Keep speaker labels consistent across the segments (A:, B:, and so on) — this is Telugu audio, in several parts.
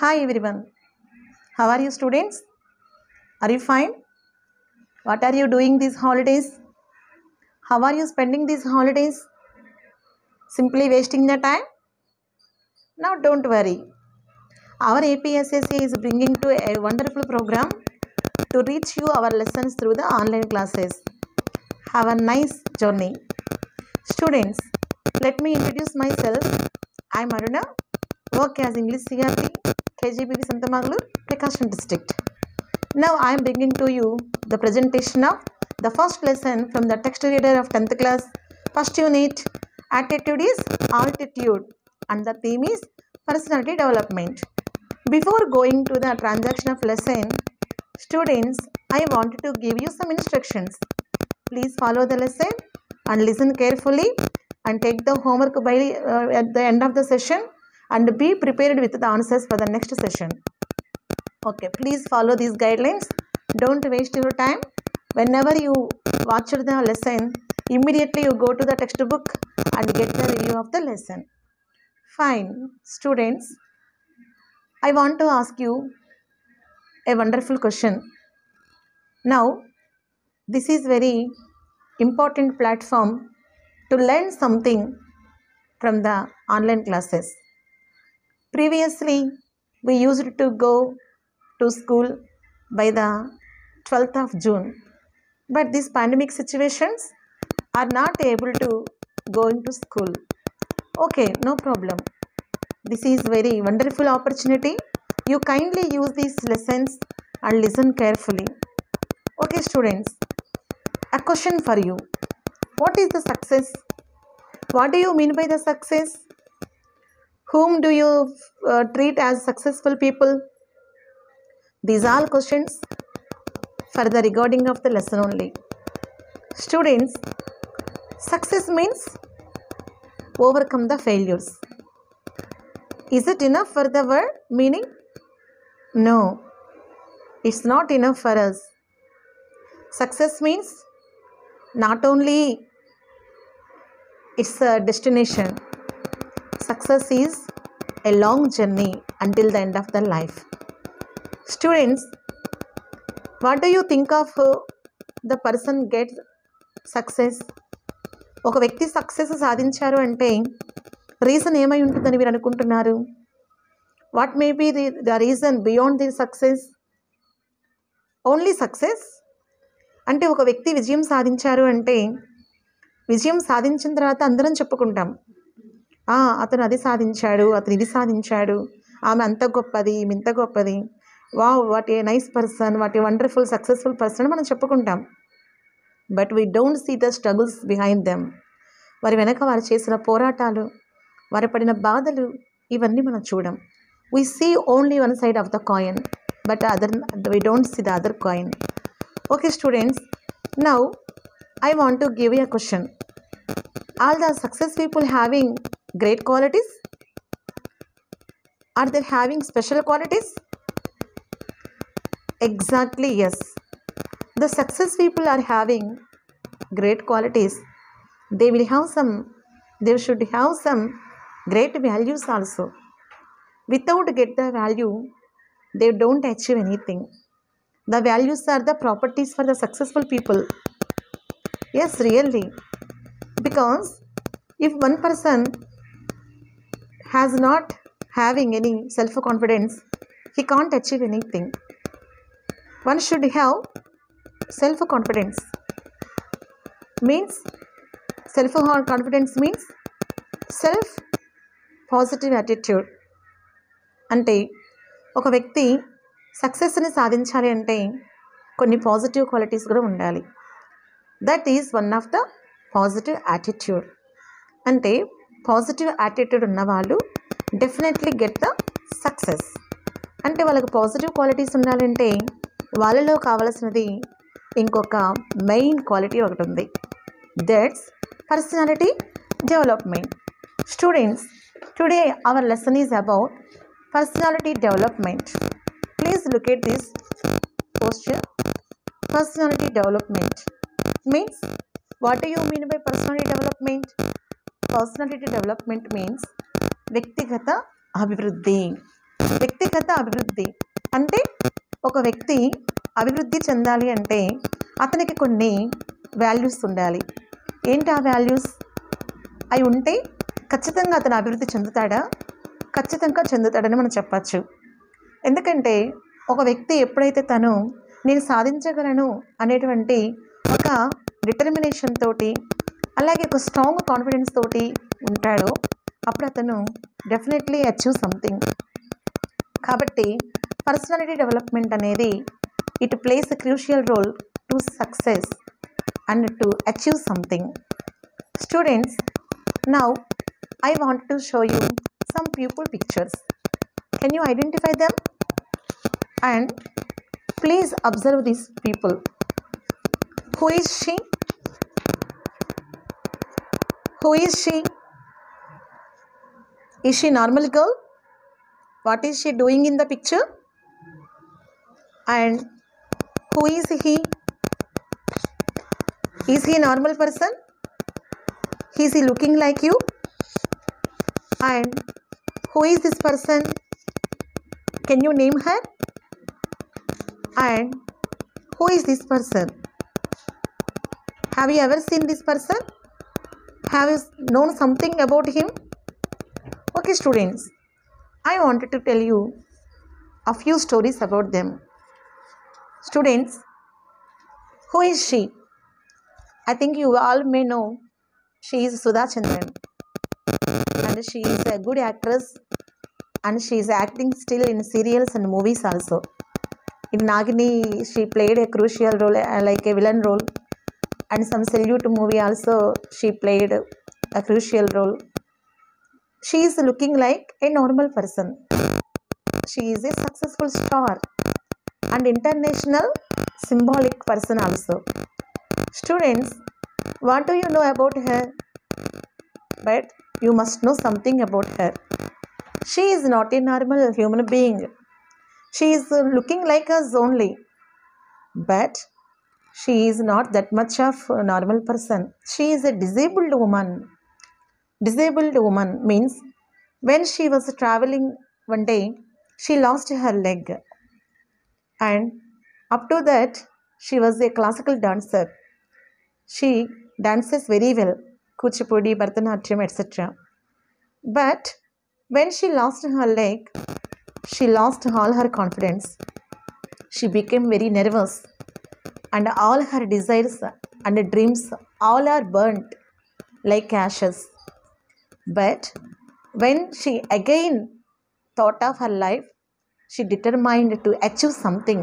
A: Hi everyone. How are you students? Are you fine? What are you doing these holidays? How are you spending these holidays? Simply wasting the time? Now don't worry. Our APSSC is bringing to a wonderful program to reach you our lessons through the online classes. Have a nice journey. Students, let me introduce myself. I am Aruna, work as English CRP, KGBB Santamaglu, Prakasam district. Now I am bringing to you the presentation of the first lesson from the text reader of 10th class, first unit. Attitude is altitude and the theme is personality development. Before going to the transaction of lesson, students, I wanted to give you some instructions. Please follow the lesson and listen carefully and take the homework at the end of the session and be prepared with the answers for the next session. Okay, please follow these guidelines. Don't waste your time. Whenever you watch the lesson, immediately you go to the textbook and get the review of the lesson. Fine, students. I want to ask you a wonderful question. Now, this is very important platform to learn something from the online classes. Previously, we used to go to school by the 12th of June. But these pandemic situations are not able to go into school. Okay, no problem. This is very wonderful opportunity. You kindly use these lessons and listen carefully. Okay, students, a question for you. What is the success? What do you mean by the success? Whom do you treat as successful people? These are questions for the regarding of the lesson only. Students, success means overcome the failures. Is it enough for the word meaning? No, it's not enough for us. Success means not only it's a destination. Success is a long journey until the end of the life. Students, what do you think of the person gets success? ఒక వ్యక్తి సక్సెస్ సాధించారు అంటే రీజన్ ఏమై ఉంటుందని మీరు అనుకుంటున్నారు? What may be the reason beyond the success? Only success అంటే ఒక వ్యక్తి విజయం సాధించారు అంటే విజయం సాధించిన తర్వాత అందరం చెప్పుకుంటాం, అతను అది సాధించాడు, అతను ఇది సాధించాడు, ఆమె అంత గొప్పది, ఈమె ఇంత గొప్పది, wow what a nice person, what a wonderful successful person మనం చెప్పుకుంటాం. But we don't see the struggles behind them. వారి వెనక వారు చేసిన పోరాటాలు, వారు పడిన బాధలు, ఇవన్నీ మనం చూడం. We see only one side of the coin, but we don't see the other coin. Okay students, now I want to give you a question. All the success people having great qualities? Are they having special qualities? Exactly, yes. The success people are having great qualities. They should have some great values also. Without get the value, they don't achieve anything. The values are the properties for the successful people. Yes, really. Because if one person has not having any self-confidence, he can't achieve anything. One should have self-confidence. Self-confidence means self-positive attitude. అంటే ఒక వ్యక్తి సక్సెస్ని సాధించాలి అంటే కొన్ని పాజిటివ్ క్వాలిటీస్ కూడా ఉండాలి. That is one of the positive attitude. అంటే పాజిటివ్ యాటిట్యూడ్ ఉన్నవాళ్ళు డెఫినెట్లీ గెట్ ద సక్సెస్. అంటే వాళ్ళకి పాజిటివ్ క్వాలిటీస్ ఉండాలంటే వాళ్ళలో కావాల్సినది ఇంకొక మెయిన్ క్వాలిటీ ఒకటి ఉంది. That's personality development. Students, today our lesson is about personality development. Please look at this posture. Personality development means, what do you mean by personality development? Personality development means వ్యక్తిగత అభివృద్ధి. వ్యక్తిగత అభివృద్ధి అంటే ఒక వ్యక్తి అభివృద్ధి చెందాలి అంటే అతనికి కొన్ని వాల్యూస్ ఉండాలి. ఏంటి ఆ వాల్యూస్? అవి ఉంటే ఖచ్చితంగా అతను అభివృద్ధి చెందుతాడా? ఖచ్చితంగా చెందుతాడని మనం చెప్పచ్చు. ఎందుకంటే ఒక వ్యక్తి ఎప్పుడైతే తను నేను సాధించగలను అనేటువంటి ఒక డిటర్మినేషన్ తోటి అలాగే ఒక స్ట్రాంగ్ కాన్ఫిడెన్స్ తోటి ఉంటాడో అప్పుడు అతను డెఫినెట్లీ అచీవ్ సంథింగ్. కాబట్టి పర్సనాలిటీ డెవలప్మెంట్ అనేది it plays a crucial role to success and to achieve something. Students, now I want to show you some pupil pictures. Can you identify them? And please observe these people. Who is she? Who is she? Is she normal girl? What is she doing in the picture? And who is he? Is he a normal person? Is he looking like you? And who is this person? Can you name her? And who is this person? Have you ever seen this person? Have you known something about him? Okay, students, I wanted to tell you a few stories about them. Students, who is she? I think you all may know she is Sudha Chandran. And she is a good actress and she is acting still in serials and movies also. In Nagini, she played a crucial role like a villain role, and some Salute movie also she played a crucial role. She is looking like a normal person. She is a successful star and international symbolic person also. Students, what do you know about her? But you must know something about her. She is not a normal human being. She is looking like us only. But she is not that much of a normal person. She is a disabled woman. Disabled woman means when she was traveling one day, she lost her leg. And up to that, she was a classical dancer. She dances very well. Kuchipudi, Bharatanatyam, etc. But when she lost her leg, she lost all her confidence. She became very nervous and all her desires and dreams all are burnt like ashes. But when she again thought of her life, she determined to achieve something.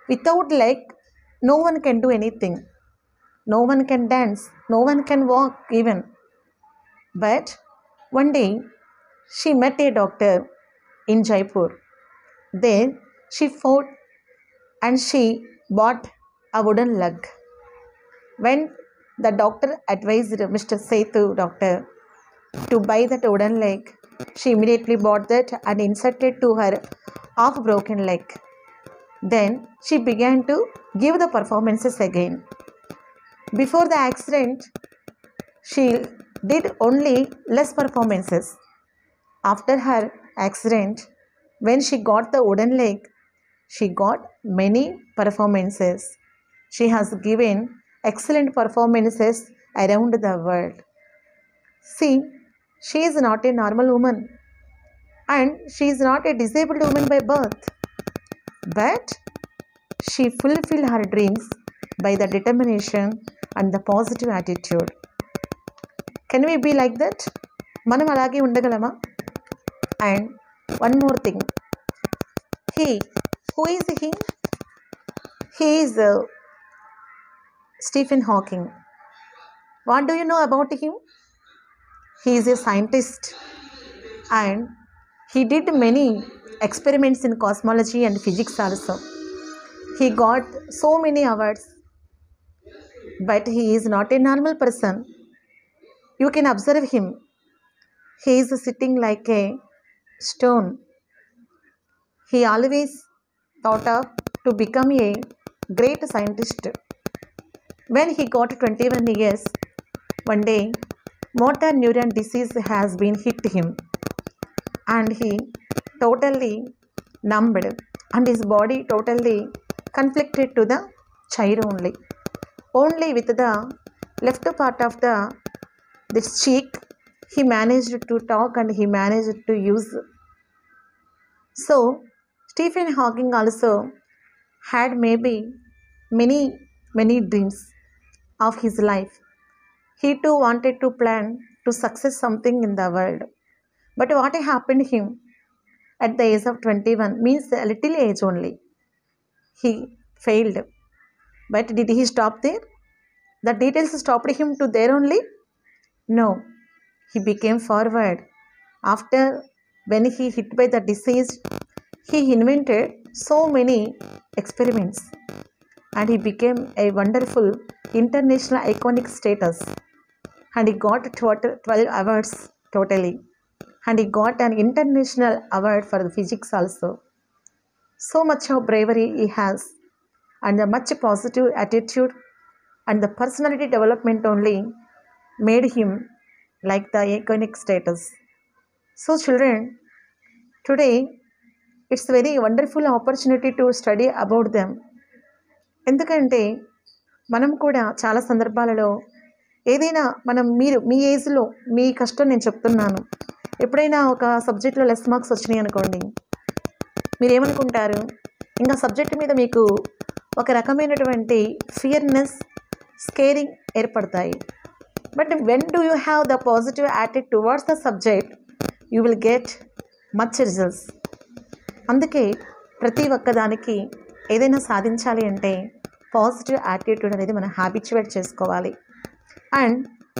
A: Without leg, no one can do anything. No one can dance, no one can walk even. But one day, she met a doctor in Jaipur. There, she fought and she bought a wooden leg. When the doctor advised Mr. Sethu doctor to buy that wooden leg, she immediately bought that and inserted to her half broken leg. Then she began to give the performances again. Before the accident, she did only less performances. After her accident, when she got the wooden leg, she got many performances. She has given excellent performances around the world. See, she is not a normal woman and she is not a disabled woman by birth. But she fulfilled her dreams by the determination and the positive attitude. Can we be like that? Manam alage undagalama? And one more thing. He, who is he? He is Stephen Hawking. What do you know about him? He is a scientist and he did many experiments in cosmology and physics also. He got so many awards. But he is not a normal person. You can observe him. He is sitting like a stone. He always thought of to become a great scientist. When he got 21 years, one day, motor neuron disease has been hit him and he totally numbed and his body totally conflicted to the chair only. Only with the left part of this cheek he managed to talk and he managed to use. So Stephen Hawking also had maybe many dreams of his life. He too wanted to plan to success something in the world. But what happened to him at the age of 21 means a little age only. He failed. But did he stop there? The details stopped him to there only? No. He became forward. After when he hit by the disease, he invented so many experiments and he became a wonderful international iconic status and he got 12 awards totally and he got an international award for the physics also. So much of bravery he has and the much positive attitude and the personality development only made him like the iconic status. So children, today it's very wonderful opportunity to study about them. ఎందుకంటే మనం కూడా చాలా సందర్భాలలో ఏదైనా మీరు మీ ఏజ్లో మీ కష్టం నేను చెప్తున్నాను. ఎప్పుడైనా ఒక సబ్జెక్ట్లో లెస్ మార్క్స్ వచ్చినాయి అనుకోండి, మీరేమనుకుంటారు? ఇంకా సబ్జెక్ట్ మీద మీకు ఒక రకమైనటువంటి ఫియర్నెస్, స్కేరింగ్ ఏర్పడతాయి. But when do you have the positive attitude towards the subject, you will get much results. అందుకే ప్రతి ఒక్కదానికి ఏదైనా సాధించాలి అంటే పాజిటివ్ యాటిట్యూడ్ అనేది మనం హ్యాబిచువేట్ చేసుకోవాలి. And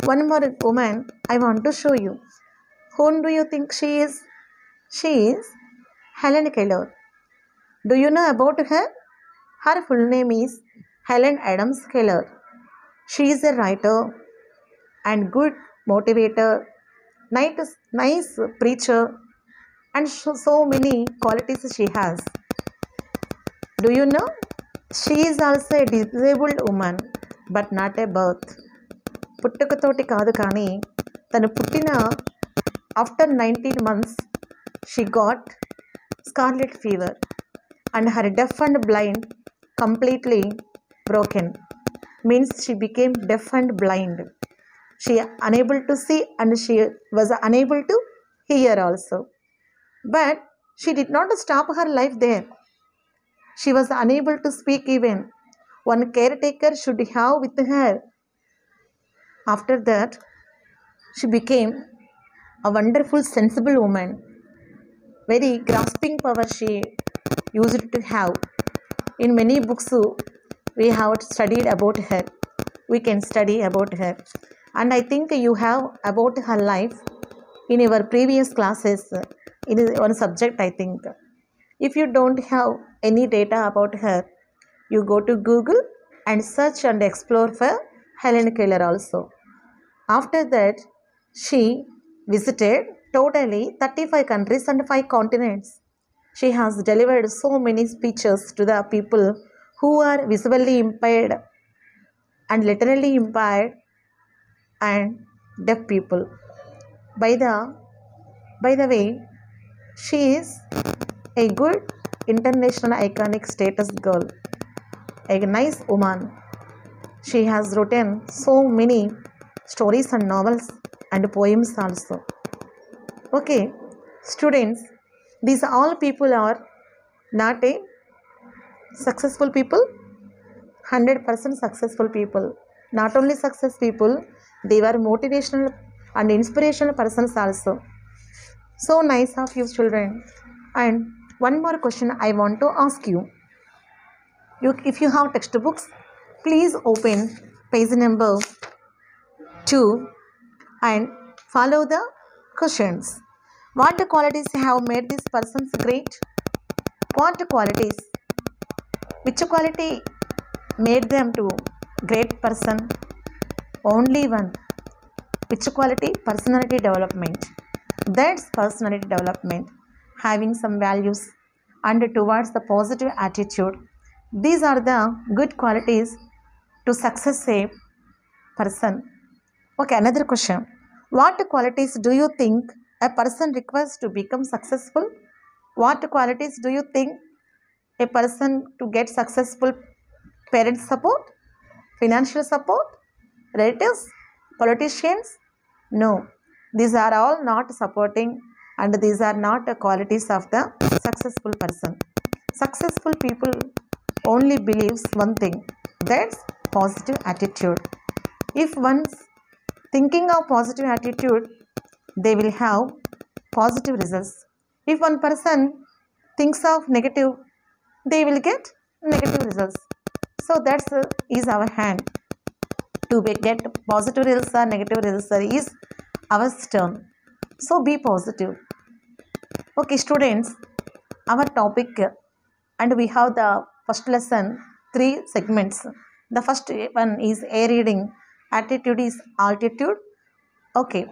A: one more women I want to show you. Whom do you think she is? She is Helen Keller. Do you know about her? Her full name is Helen Adams Keller. She is a writer and good motivator, nice preacher, and so many qualities she has. Do you know? She is also a disabled woman, but not a birth. పుట్టుకతోటి కాదు, కానీ తను పుట్టిన after 19 months she got scarlet fever and her deaf and blind completely broken. Means she became deaf and blind. She unable to see and she was unable to hear also. But she did not stop her life there. She was unable to speak even. One caretaker should have with her. After that, she became a wonderful, sensible woman. Very grasping power she used to have. In many books we have studied about her. We can study about her. And I think you have about her life in your previous classes in one subject, I think. If you don't have any data about her, you go to Google and search and explore for Helen Keller also. After that, she visited totally 35 countries and 5 continents. She has delivered so many speeches to the people who are visually impaired and literally impaired and deaf people. By the way, she is a good international iconic status girl, a nice woman. She has written so many stories and novels and poems also. Okay, students, these all people are not a successful people, 100% successful people. Not only success people, they were motivational and inspirational persons also. So nice of you, children. And one more question I want to ask you. If you have textbooks, please open page number 2 and follow the questions. What qualities have made these persons great? What qualities? Which quality made them to great person? Only one. Which quality? Personality development. That's personality development. Having some values and towards the positive attitude. These are the good qualities to success a person. Okay, another question. What qualities do you think a person requires to become successful? What qualities do you think a person to get successful? Parent support, financial support, relatives, politicians? No, these are all not supporting, and these are not the qualities of the successful person. Successful people only believes one thing, that's positive attitude. If one's thinking of positive attitude, they will have positive results. If one person thinks of negative, they will get negative results. So that's is our hand to get positive results or negative results is our turn. So be positive. Okay, students, our topic, and we have the first lesson, 3 segments. The first one is a reading, attitude is altitude. Okay,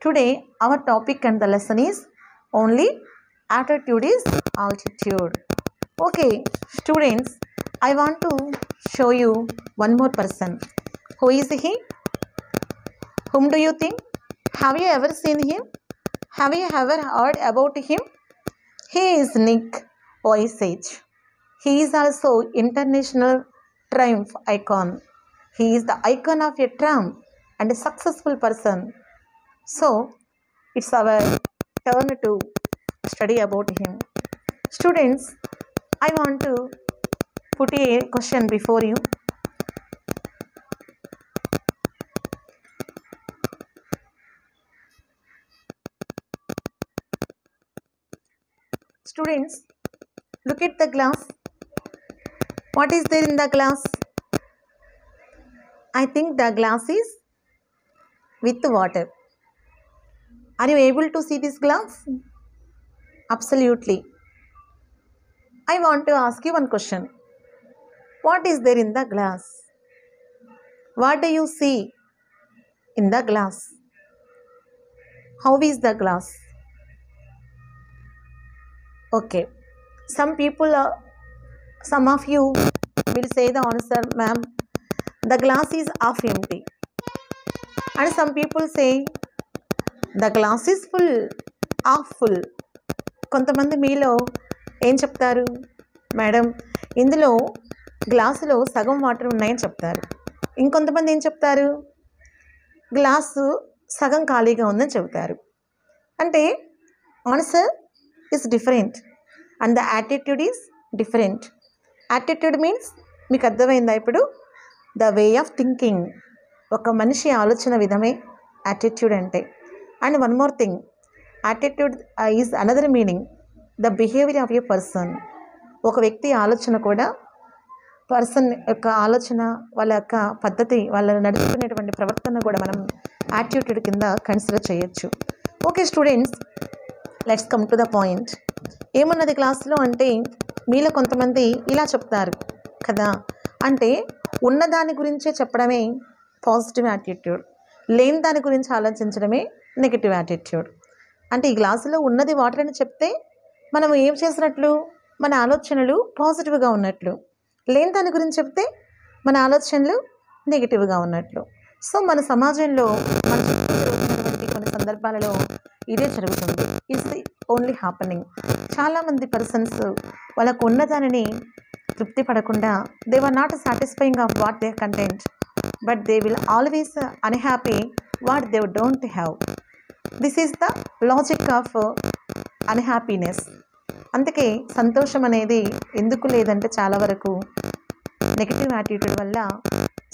A: today our topic and the lesson is only attitude is altitude. Okay, students, I want to show you one more person. Who is he? Whom do you think? Have you ever seen him? Have you ever heard about him? He is Nick Vujicic. He is also international triumph icon. He is the icon of a triumph and a successful person. So, it's our turn to study about him. Students, I want to put a question before you. Students, look at the glass. What is there in the glass? I think the glass is with water. Are you able to see this glass? Absolutely. I want to ask you one question. What is there in the glass? What do you see in the glass? How is the glass? Okay. Some of you will say the answer, ma'am, the glass is half empty. And some people say the glass is full, half full. కొంతమంది మీలో ఏం చెప్తారు, మేడం ఇందులో గ్లాసులో సగం వాటర్ ఉన్నాయని చెప్తారు. ఇంకొంతమంది ఏం చెప్తారు, గ్లాసు సగం ఖాళీగా ఉందని చెప్తారు. అంటే answer is different and the attitude is different. Attitude means మీకు అర్థమైందా ఇప్పుడు? The way of thinking. ఒక మనిషి ఆలోచన విధమే attitude అంటే. And one more thing, attitude is another meaning, the behavior of a person. ఒక వ్యక్తి ఆలోచన కూడా పర్సన్ యొక్క ఆలోచన, వాళ్ళ యొక్క పద్ధతి, వాళ్ళ నడుచుకునేటువంటి ప్రవర్తన కూడా మనం యాటిట్యూడ్ కింద కన్సిడర్ చేయొచ్చు. Okay students, let's come to the point. ఏమున్నది క్లాస్లో అంటే, మీలో కొంతమంది ఇలా చెప్తారు కదా, అంటే ఉన్నదాని గురించే చెప్పడమే పాజిటివ్ యాటిట్యూడ్, లేని దాని గురించి ఆలోచించడమే నెగిటివ్ యాటిట్యూడ్. అంటే ఈ గ్లాసులో ఉన్నది వాటర్ అని చెప్తే మనం ఏం చేసినట్లు, మన ఆలోచనలు పాజిటివ్గా ఉన్నట్లు. లేని దాని గురించి చెప్తే మన ఆలోచనలు నెగిటివ్గా ఉన్నట్లు. సో మన సమాజంలో మన చుట్టూ జరుగుతున్నటువంటి కొన్ని సందర్భాలలో ఇదే జరుగుతుంది. It's only happening. చాలామంది పర్సన్స్ వాళ్ళకు ఉన్నదానిని తృప్తి పడకుండా, they were not satisfying of what they content, but they will always unhappy what they don't have. This is the logic of unhappiness. అందుకే సంతోషం అనేది ఎందుకు లేదంటే చాలా వరకు నెగిటివ్ యాటిట్యూడ్ వల్ల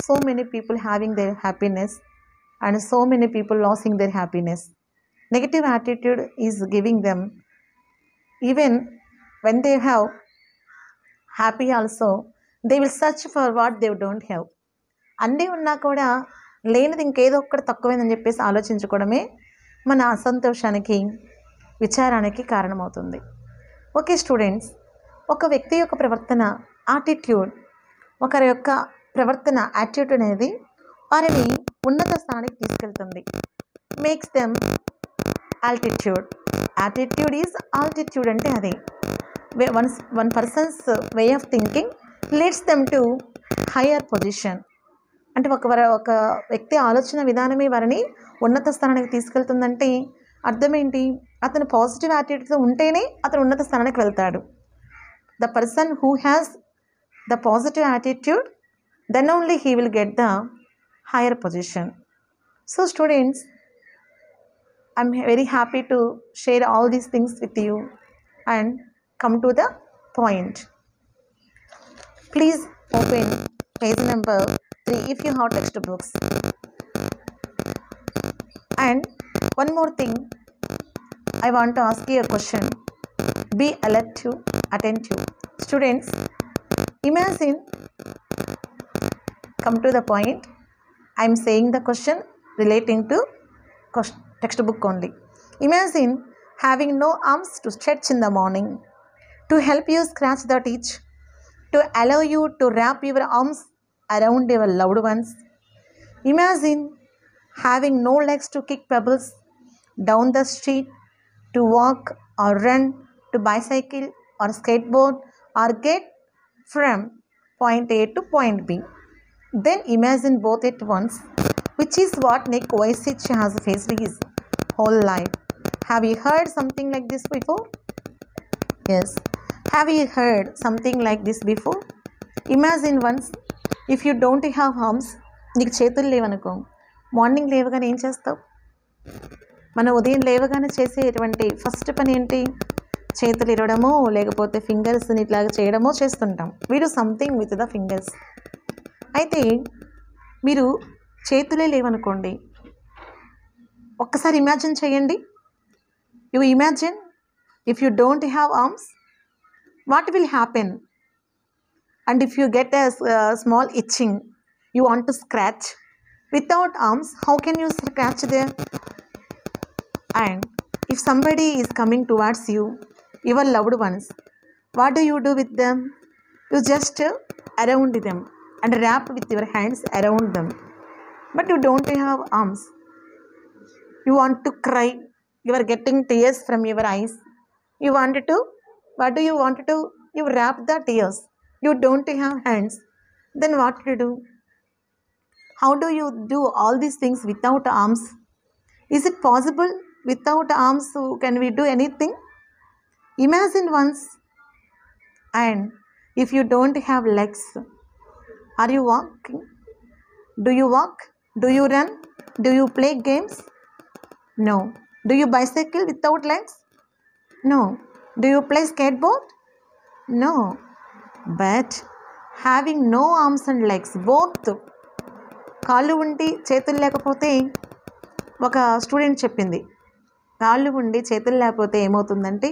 A: so many people having there happiness and so many people losing there happiness. Negative attitude is giving them even when they have happy also they will search for what they don't have. అన్నీ ఉన్నా కూడా లేనిది ఇంకేదో ఒక్కటి తక్కువైందని చెప్పేసి ఆలోచించుకోవడమే మన అసంతోషానికి, విచారానికి కారణమవుతుంది. ఓకే స్టూడెంట్స్, ఒక వ్యక్తి యొక్క ప్రవర్తన యాటిట్యూడ్, ఒకరి యొక్క ప్రవర్తన యాటిట్యూడ్ అనేది వారిని ఉన్నత స్థానానికి తీసుకెళ్తుంది. Makes them altitude. Attitude is altitude అంటే అది one persons way of thinking leads them to higher position. అంటే ఒక వ్యక్తి ఆలోచన విధానమే వారిని ఉన్నత స్థానానికి తీసుకెళ్తుందంటే అర్థం ఏంటి? అతను పాజిటివ్ యాటిట్యూడ్తో ఉంటేనే అతను ఉన్నత స్థానానికి వెళ్తాడు. The person who has the positive attitude, then only he will get the higher position. So students, I'm very happy to share all these things with you and come to the point. Please open page number 3 if you have textbooks. And one more thing, I want to ask you a question. Be alert to attentive. Students, imagine, come to the point. I am saying the question relating to textbook only. Imagine having no arms to stretch in the morning, to help you scratch the itch, to allow you to wrap your arms around your loved ones. Imagine having no legs to kick pebbles down the street, to walk or run, to bicycle or skateboard or get from point A to point B. Then imagine both at once, which is what Nick Vujicic has faced his whole life. Have you heard something like this before? Yes. Have you heard something like this before? Imagine once, if you don't have arms, నీకు చేతులు లేవనుకో, మార్నింగ్ లేవగానే ఏం చేస్తావు? మనం ఉదయం లేవగానే చేసేటువంటి ఫస్ట్ పని ఏంటి? చేతులు ఇరవడమో లేకపోతే ఫింగర్స్ని ఇట్లాగా చేయడమో చేస్తుంటాం. We do something with the fingers. అయితే మీరు చేతులే లేవనుకోండి, ఒక్కసారి ఇమాజిన్ చేయండి. You imagine if you don't have arms, what will happen? And if you get a small itching, you want to scratch without arms, how can you scratch there? And if somebody is coming towards you, your loved ones, what do you do with them? You just around them and wrap with your hands around them, but you don't have arms. You want to cry, you are getting tears from your eyes. You want to, what do you want to do? You wrap the tears. You don't have hands. Then what to do? How do you do all these things without arms? Is it possible without arms? Can we do anything? Imagine once. And if you don't have legs, are you walking? Do you walk? Do you run? Do you play games? No. Do you bicycle without legs? No. Do you play skateboard? No. But having no arms and legs, both, కాళ్ళు ఉండి చేతులు లేకపోతే, ఒక స్టూడెంట్ చెప్పింది, కాళ్ళు ఉండి చేతులు లేకపోతే ఏమవుతుందంటే,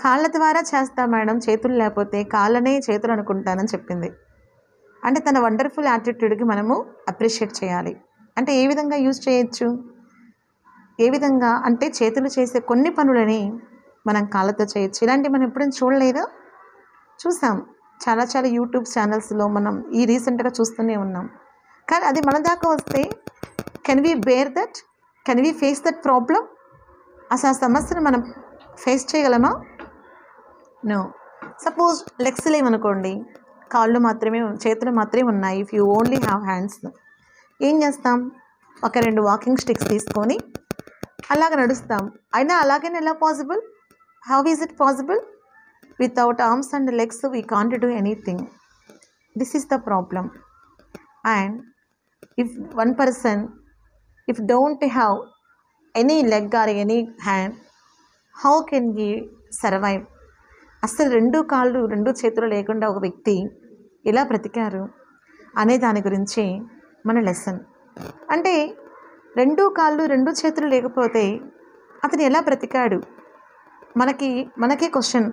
A: కాళ్ళ ద్వారా చేస్తా మేడం, చేతులు లేకపోతే కాళ్ళనే చేతులు అనుకుంటానని చెప్పింది. అంటే తన వండర్ఫుల్ యాటిట్యూడ్కి మనము అప్రిషియేట్ చేయాలి. అంటే ఏ విధంగా యూజ్ చేయొచ్చు? ఏ విధంగా అంటే చేతులు చేసే కొన్ని పనులని మనం కాళ్ళతో చేయొచ్చు. ఇలాంటివి మనం ఎప్పుడైనా చూడలేదా? చూసాం, చాలా చాలా యూట్యూబ్ ఛానల్స్లో మనం ఈ రీసెంట్గా చూస్తూనే ఉన్నాం. కానీ అది మన దాకా వస్తే can we bear that? Can we face that problem? అసలు ఆ సమస్యను మనం ఫేస్ చేయగలమా? నో. సపోజ్ లెగ్స్ లేవనుకోండి, కాళ్ళు మాత్రమే, చేతులు మాత్రమే ఉన్నాయి. If you only have hands, ఏం చేస్తాం? ఒక 2 వాకింగ్ స్టిక్స్ తీసుకొని అలాగ నడుస్తాం. అయినా అలాగైనా ఎలా possible? How is it possible? Without arms and legs we can't do anything. This is the problem. And if one person if don't have any leg or any hand, how can he survive? అస్సలు 2 కాళ్ళు 2 చేతులు లేకుండా ఒక వ్యక్తి ఎలా బ్రతికారు అనే దాని గురించి మన లెసన్. అంటే 2 కాళ్ళు 2 చేతులు లేకపోతే అతను ఎలా బ్రతికాడు? మనకే question.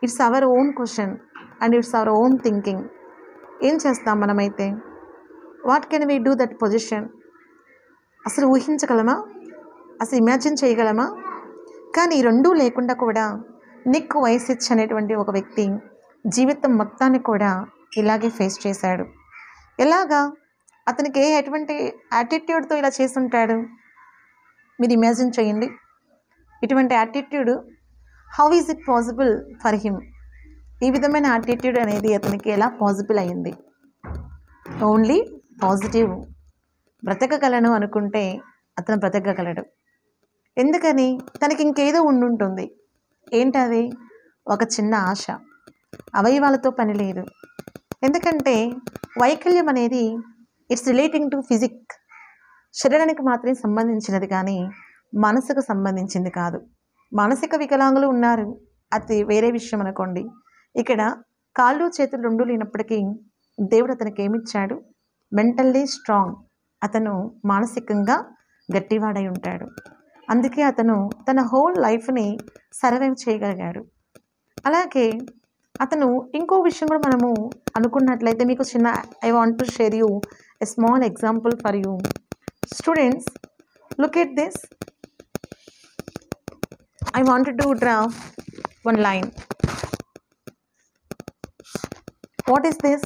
A: It's our own question and it's our own thinking. ఏం చేస్తాం మనమైతే? What can we do that position? అసలు ఊహించగలమా? అసలు ఇమాజిన్ చేయగలమా? కానీ 2 లేకుండా కూడా నిక్ వయసిచ్ అనేటువంటి ఒక వ్యక్తి జీవితం మొత్తాన్ని కూడా ఇలాగే ఫేస్ చేశాడు. ఎలాగా? అతనికి ఎటువంటి యాటిట్యూడ్తో ఇలా చేసుంటాడు? మీరు ఇమాజిన్ చేయండి. ఇటువంటి attitude, how is it possible for him? ఈ విధమైన యాటిట్యూడ్ అనేది అతనికి ఎలా పాసిబుల్ అయ్యింది? Only positive. బ్రతకగలను అనుకుంటే అతను బ్రతకగలడు. ఎందుకని? తనకి ఇంకేదో ఉండుంటుంది. ఏంటది? ఒక చిన్న ఆశ. అవయవాలతో పని లేదు. ఎందుకంటే వైకల్యం అనేది ఇట్స్ రిలేటింగ్ టు ఫిజిక్, శరీరానికి మాత్రమే సంబంధించినది కానీ మనసుకు సంబంధించింది కాదు. మానసిక వికలాంగులు ఉన్నారు, అది వేరే విషయం అనుకోండి. ఇక్కడ కాళ్ళు చేతులు రెండు లేనప్పటికీ దేవుడు అతనికి ఏమిచ్చాడు? Mentally strong. అతను మానసికంగా గట్టివాడై ఉంటాడు. అందుకే అతను తన హోల్ లైఫ్ని సర్వైవ్ చేయగలిగాడు. అలాగే అతను ఇంకో విషయం కూడా మనము అనుకున్నట్లయితే, మీకు చిన్న I want to share you a small example for you students. Look at this. I wanted to draw one line. What is this?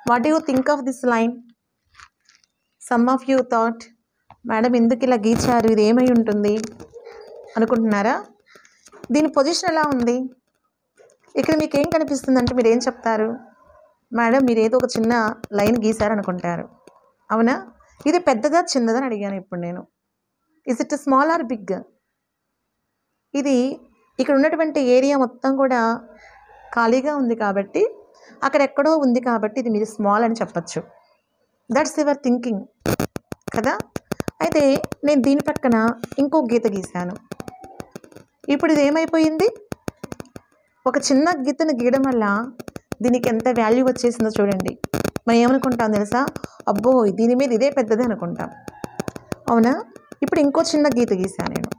A: What do you think of this line? Some of you thought, madam ఎందుకు ఇలా గీచారు, ఇది ఏమై ఉంటుంది అనుకుంటున్నారా? దీని పొజిషన్ ఎలా ఉంది? ఇక్కడ మీకు ఏం కనిపిస్తుంది అంటే మీరు ఏం చెప్తారు? మేడం మీరు ఏదో ఒక చిన్న లైన్ గీశారు అనుకుంటారు. అవునా? ఇది పెద్దదా చిన్నదా అని అడిగాను ఇప్పుడు నేను. Is it small or big? ఇది ఇక్కడ ఉన్నటువంటి ఏరియా మొత్తం కూడా ఖాళీగా ఉంది కాబట్టి, అక్కడెక్కడో ఉంది కాబట్టి ఇది మీరు స్మాల్ అని చెప్పచ్చు. దట్స్ యువర్ థింకింగ్ కదా. అయితే నేను దీని పక్కన ఇంకో గీత గీశాను. ఇప్పుడు ఇది ఏమైపోయింది? ఒక చిన్న గీతను గీయడం వల్ల దీనికి ఎంత వాల్యూ వచ్చేసిందో చూడండి. మనం ఏమనుకుంటాం తెలుసా? అబ్బో దీని మీద ఇదే పెద్దది అనుకుంటాం. అవునా? ఇప్పుడు ఇంకో చిన్న గీత గీశాను నేను.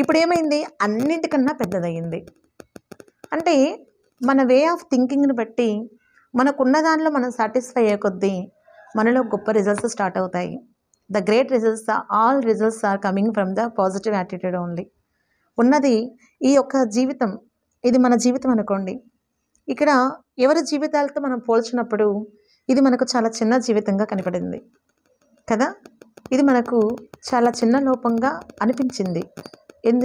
A: ఇప్పుడు ఏమైంది? అన్నింటికన్నా పెద్దదయ్యింది. అంటే మన వే ఆఫ్ థింకింగ్ని బట్టి, మనకున్న దానిలో మనం సాటిస్ఫై అయ్యే కొద్దీ మనలో గొప్ప రిజల్ట్స్ స్టార్ట్ అవుతాయి. The great results, all results are coming from the positive attitude only. ఉన్నది ఈ యొక్క జీవితం, ఇది మన జీవితం అనుకోండి. ఇక్కడ ఎవరి జీవితాలతో మనం పోల్చినప్పుడు ఇది మనకు చాలా చిన్న జీవితంగా కనపడింది కదా. ఇది మనకు చాలా చిన్న లోపంగా అనిపించింది.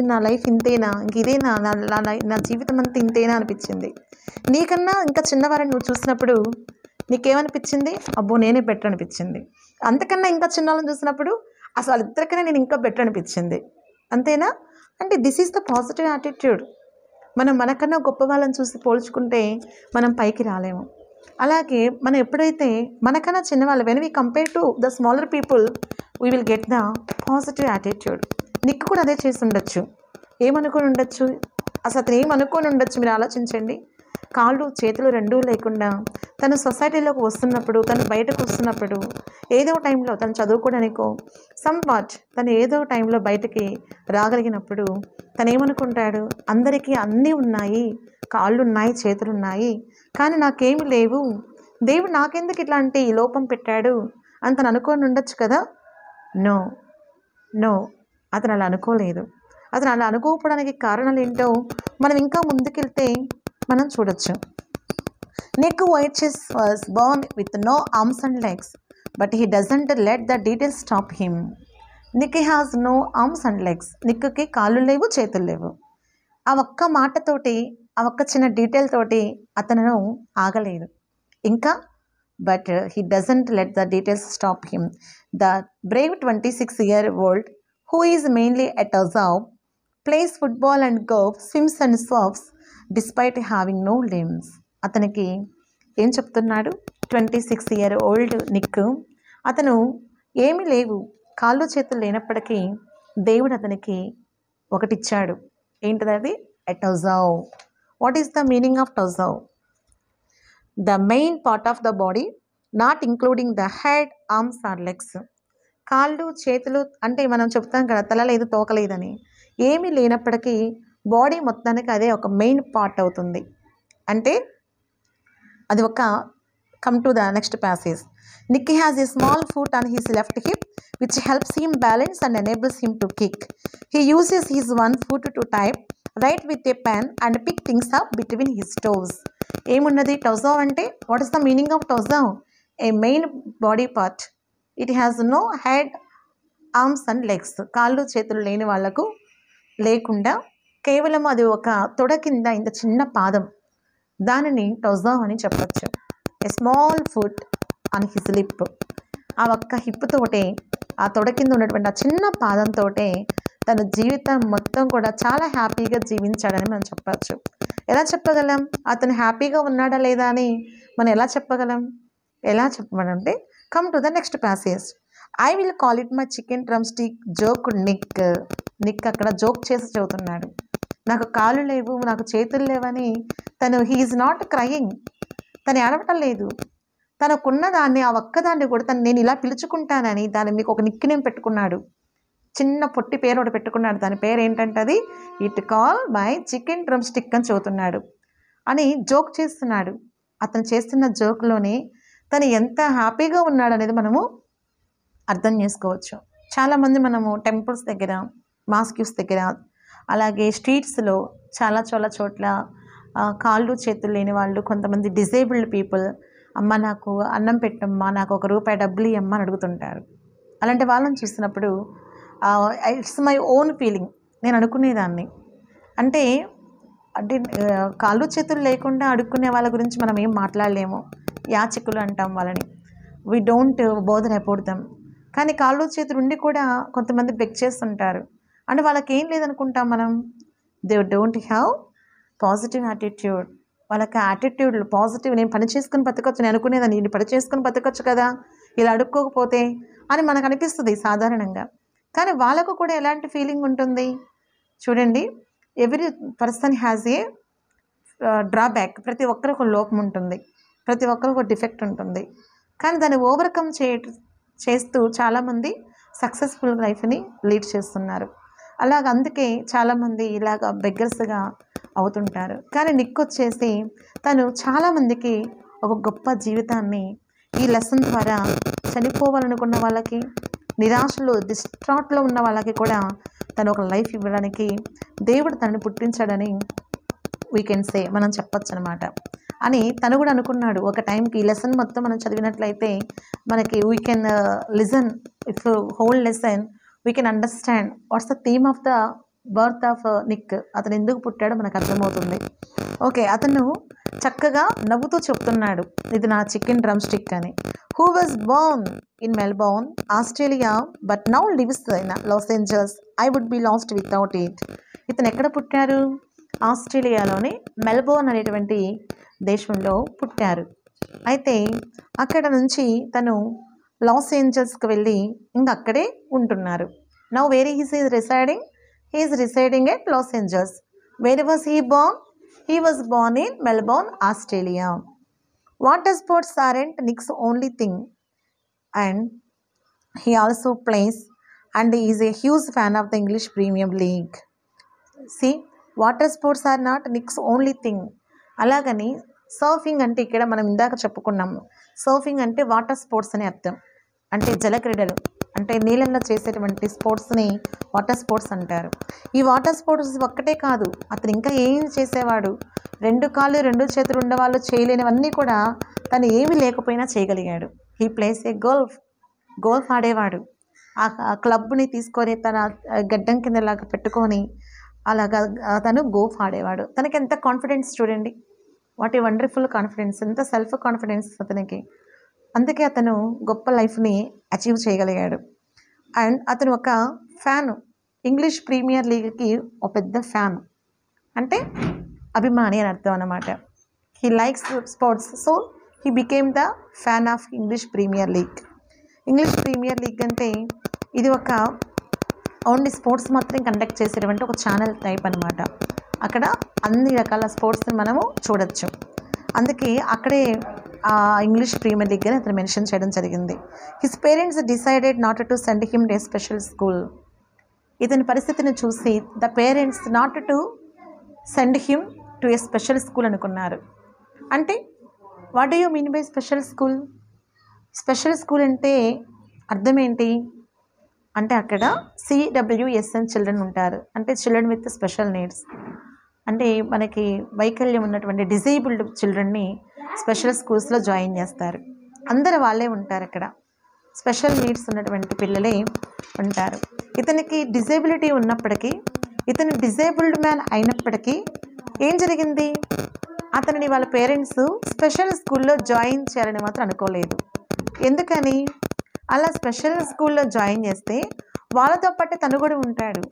A: నా లైఫ్ ఇంతేనా, ఇంక ఇదేనా, నా జీవితం అంతా ఇంతేనా అనిపించింది. నీకన్నా ఇంకా చిన్నవారిని నువ్వు చూసినప్పుడు నీకేమనిపించింది? అబ్బో నేనే బెటర్ అనిపించింది. అంతకన్నా ఇంకా చిన్న వాళ్ళని చూసినప్పుడు అసలు వాళ్ళిద్దరికన్నా నేను ఇంకా బెటర్ అనిపించింది. అంతేనా? అంటే this is the positive attitude. మనం మనకన్నా గొప్ప వాళ్ళని చూసి పోల్చుకుంటే మనం పైకి రాలేము. అలాగే మనం ఎప్పుడైతే మనకన్నా చిన్నవాళ్ళు, when we compare to the smaller people, we will get the positive attitude. నిక్కు కూడా అదే చేసి ఉండొచ్చు. ఏమనుకొని ఉండొచ్చు? అసలు అతను ఏమనుకొని ఉండొచ్చు? మీరు ఆలోచించండి. కాళ్ళు చేతులు రెండూ లేకుండా తను సొసైటీలోకి వస్తున్నప్పుడు, తను బయటకు వస్తున్నప్పుడు, ఏదో టైంలో తను చదువుకోవడానికో సంవాట్ తను ఏదో టైంలో బయటికి రాగలిగినప్పుడు తను ఏమనుకుంటాడు? అందరికీ అన్నీ ఉన్నాయి, కాళ్ళు ఉన్నాయి, చేతులు ఉన్నాయి, కానీ నాకేమి లేవు, దేవుడు నాకెందుకు ఇట్లాంటి లోపం పెట్టాడు అని తను అనుకొని ఉండొచ్చు కదా. నో నో, అతను అలా అనుకోలేదు. అతను అలా అనుకోకపోవడానికి కారణాలు ఏంటో మనం ఇంకా ముందుకెళ్తే మనం చూడొచ్చు. Nick Vujicic was born with no arms and legs, but he doesn't let the details stop him. Nick has no arms and legs. నిక్కి కాళ్ళు లేవు, చేతులు లేవు. ఆ ఒక్క మాటతోటి, ఆ ఒక్క చిన్న డీటెయిల్ తోటి అతను ఆగలేదు. ఇంకా but he doesn't let the details stop him. The Brave 26-year-old who is mainly a Tazau, plays football and golf, swims and surfs despite having no limbs. అతనికి ఏం చెప్తున్నాడు? 26-year-old నిక్, అతను ఏమీ లేవు, కాళ్ళు చేతులు లేనప్పటికీ దేవుడు అతనికి ఒకటిచ్చాడు. ఏంటిది? A torso. What is the meaning of torso? The main part of the body, not including the head, arms or legs. కాళ్ళు చేతులు అంటే మనం చెప్తాం కదా, తల లేదు తోక లేదని. ఏమీ లేనప్పటికీ బాడీ మొత్తానికి అదే ఒక మెయిన్ పార్ట్ అవుతుంది. అంటే అది ఒక come to the next passage. Nick has a small foot on his left hip which helps him balance and enables him to kick. He uses his one foot to type, write with a pen and pick things up between his toes. ఏమున్నది టౌజౌ అంటే? What is the meaning of torso? A main body part. It has no head, arms and legs. కాళ్ళు చేతులు లేని వాళ్లకు లేకుండా కేవలం అది ఒక తొడ కింద ఇంత చిన్న పాదం, దానిని టౌజౌ అని చెప్పచ్చు. A small foot on his lip. ఆ ఒక్క హిప్ తోటే ఆ తొడ కింద ఉన్నటువంటి ఆ చిన్న పాదంతో తన జీవితం మొత్తం కూడా చాలా హ్యాపీగా జీవించాడని మనం చెప్పచ్చు. ఎలా చెప్పగలం? అతను హ్యాపీగా ఉన్నాడా లేదా అని మనం ఎలా చెప్పగలం? ఎలా చెప్పమంటే, come to the next passage. I will call it my chicken drum stick joke Nick. Nick అక్కడ జోక్ చేసి చదువుతున్నాడు. నాకు కాళ్ళు లేవు, నాకు చేతులు లేవని తను హీఈస్ నాట్ క్రయింగ్, తను ఏడవటం లేదు. తనకున్న దాన్ని, ఆ ఒక్కదాన్ని కూడా తను నేను ఇలా పిలుచుకుంటానని దాన్ని మీకు ఒక నిక్ నేమ్ పెట్టుకున్నాడు. చిన్న పొట్టి పేరు ఒకటి పెట్టుకున్నాడు. దాని పేరు ఏంటంటే అది it call my chicken drumstick అని చదువుతున్నాడు అని జోక్ చేస్తున్నాడు. అతను చేస్తున్న జోక్లోనే తను ఎంత హ్యాపీగా ఉన్నాడు అనేది మనము అర్థం చేసుకోవచ్చు. చాలామంది మనము టెంపుల్స్ దగ్గర, మాస్క్యూస్ దగ్గర, అలాగే స్ట్రీట్స్లో చాలా చాలా చోట్ల కాళ్ళు చేతులు లేని వాళ్ళు, కొంతమంది డిజేబుల్డ్ పీపుల్, అమ్మ నాకు అన్నం పెట్టమ్మా, నాకు ₹1 డబ్బులు ఇవ్వమ్మా అని అడుగుతుంటారు. అలాంటి వాళ్ళని చూసినప్పుడు ఇట్స్ మై ఓన్ ఫీలింగ్. నేను అనుకునేదాన్ని అంటే కాళ్ళు చేతులు లేకుండా అడుక్కునే వాళ్ళ గురించి మనం ఏం మాట్లాడలేము, యాచకులు అంటాం వాళ్ళని. We don't bother about them. కానీ కాళ్ళు చేతులు ఉండి కూడా కొంతమంది బెగ్ చేస్తుంటారు. అంటే వాళ్ళకి ఏం లేదనుకుంటాం మనం. They don't have positive attitude. వాళ్ళకి యాటిట్యూడ్లు పాజిటివ్, నేను పని చేసుకుని బతకొచ్చు, నేను అనుకునేదాన్ని నేను పని చేసుకుని బతకొచ్చు కదా ఇలా అడుక్కోకపోతే అని మనకు అనిపిస్తుంది సాధారణంగా. కానీ వాళ్ళకు కూడా ఎలాంటి ఫీలింగ్ ఉంటుంది చూడండి. Every person has a drawback. ప్రతి ఒక్కరికి ఒక లోపం ఉంటుంది, ప్రతి ఒక్కరికి ఒక డిఫెక్ట్ ఉంటుంది. కానీ దాన్ని ఓవర్కమ్ చేస్తూ చాలామంది సక్సెస్ఫుల్ లైఫ్ని లీడ్ చేస్తున్నారు. అలాగ అందుకే చాలామంది ఇలాగ బెగ్గర్స్గా అవుతుంటారు. కానీ నిక్ వచ్చేసి తను చాలామందికి ఒక గొప్ప జీవితాన్ని ఈ లెసన్ ద్వారా చనిపోవాలనుకున్న వాళ్ళకి, నిరాశలో డిస్ట్రాట్లో ఉన్న వాళ్ళకి కూడా తను ఒక లైఫ్ ఇవ్వడానికి దేవుడు తనని పుట్టించాడని వీ కెన్ సే, మనం చెప్పచ్చు అనమాట. అని తను కూడా అనుకున్నాడు. ఒక టైంకి ఈ లెసన్ మొత్తం మనం చదివినట్లయితే మనకి we can listen if whole lesson we can understand what's the theme of the birth of Nick. అతను ఎందుకు పుట్టాడో మనకు అర్థమవుతుంది. ఓకే, అతను చక్కగా నవ్వుతూ చెప్తున్నాడు, ఇది నా చికెన్ డ్రమ్ స్టిక్ అని. Who was born in Melbourne, Australia, but now lives in Los Angeles. I would be lost without it. ఇతను ఎక్కడ పుట్టారు? ఆస్ట్రేలియాలోని మెల్బోర్న్ అనేటువంటి దేశంలో పుట్టారు. అయితే అక్కడ నుంచి తను లాస్ ఏంజల్స్కి వెళ్ళి ఇంక అక్కడే ఉంటున్నారు. Now where is residing? He is residing at Los Angeles. Where was he Born? He was born in Melbourne, Australia. Water sports aren't Nick's only thing, and he also plays and is a huge fan of the English Premier League. See, water sports are not Nick's only thing. అలాగని సర్ఫింగ్ అంటే ఇక్కడ మనం ఇందాక చెప్పుకున్నాము. సర్ఫింగ్ అంటే వాటర్ స్పోర్ట్స్ అని అర్థం. అంటే జలక్రీడలు, అంటే నీళ్ళల్లో చేసేటువంటి స్పోర్ట్స్ని వాటర్ స్పోర్ట్స్ అంటారు. ఈ వాటర్ స్పోర్ట్స్ ఒక్కటే కాదు, అతను ఇంకా ఏం చేసేవాడు. 2 కాళ్ళు 2 చేతులు ఉండేవాళ్ళు చేయలేనివన్నీ కూడా తను ఏమీ లేకపోయినా చేయగలిగాడు. హీ ప్లేస్ ఏ గోల్ఫ్ ఆడేవాడు. ఆ క్లబ్ని తీసుకొని తన గడ్డం కిందలాగా పెట్టుకొని అలాగా తను గోల్ఫ్ ఆడేవాడు. తనకి ఎంత కాన్ఫిడెన్స్ చూడండి, వాట్ ఏ వండర్ఫుల్ కాన్ఫిడెన్స్, ఎంత సెల్ఫ్ కాన్ఫిడెన్స్ అతనికి. అందుకే అతను గొప్ప లైఫ్ని అచీవ్ చేయగలిగాడు. అండ్ అతను ఒక ఫ్యాన్, ఇంగ్లీష్ ప్రీమియర్ లీగ్కి ఒక పెద్ద ఫ్యాన్, అంటే అభిమాని అని అర్థం అన్నమాట. He likes sports, so he became the fan of English Premier League. English Premier League అంటే ఇది ఒక ఓన్లీ స్పోర్ట్స్ మాత్రం కండక్ట్ చేసేటువంటి ఒక ఛానల్ టైప్ అనమాట. అక్కడ అన్ని రకాల స్పోర్ట్స్ని మనము చూడొచ్చు. అందుకే అక్కడే ఇంగ్లీష్ ప్రీమియర్ లీగ్ అని అతను మెన్షన్ చేయడం జరిగింది. His parents decided not to send him to A special school. ఇతని పరిస్థితిని చూసి the parents not to send him to A special school అనుకున్నారు. అంటే what do you mean by special school? Special school అంటే అర్థం ఏంటి అంటే అక్కడ CWSN చిల్డ్రన్ ఉంటారు, అంటే చిల్డ్రన్ విత్ స్పెషల్ నీడ్స్. అంటే మనకి వైకల్యం ఉన్నటువంటి డిజేబుల్డ్ చిల్డ్రన్ని స్పెషల్ స్కూల్స్లో జాయిన్ చేస్తారు. అందరు వాళ్ళే ఉంటారు అక్కడ, స్పెషల్ నీడ్స్ ఉన్నటువంటి పిల్లలే ఉంటారు. ఇతనికి డిజేబిలిటీ ఉన్నప్పటికీ, ఇతను డిజేబుల్డ్ మ్యాన్ అయినప్పటికీ ఏం జరిగింది, అతనిని వాళ్ళ పేరెంట్స్ స్పెషల్ స్కూల్లో జాయిన్ చేయాలని మాత్రం అనుకోలేదు. ఎందుకని? అలా స్పెషల్ స్కూల్లో జాయిన్ చేస్తే వాళ్ళతో పాటు తను కూడా ఉంటాడు,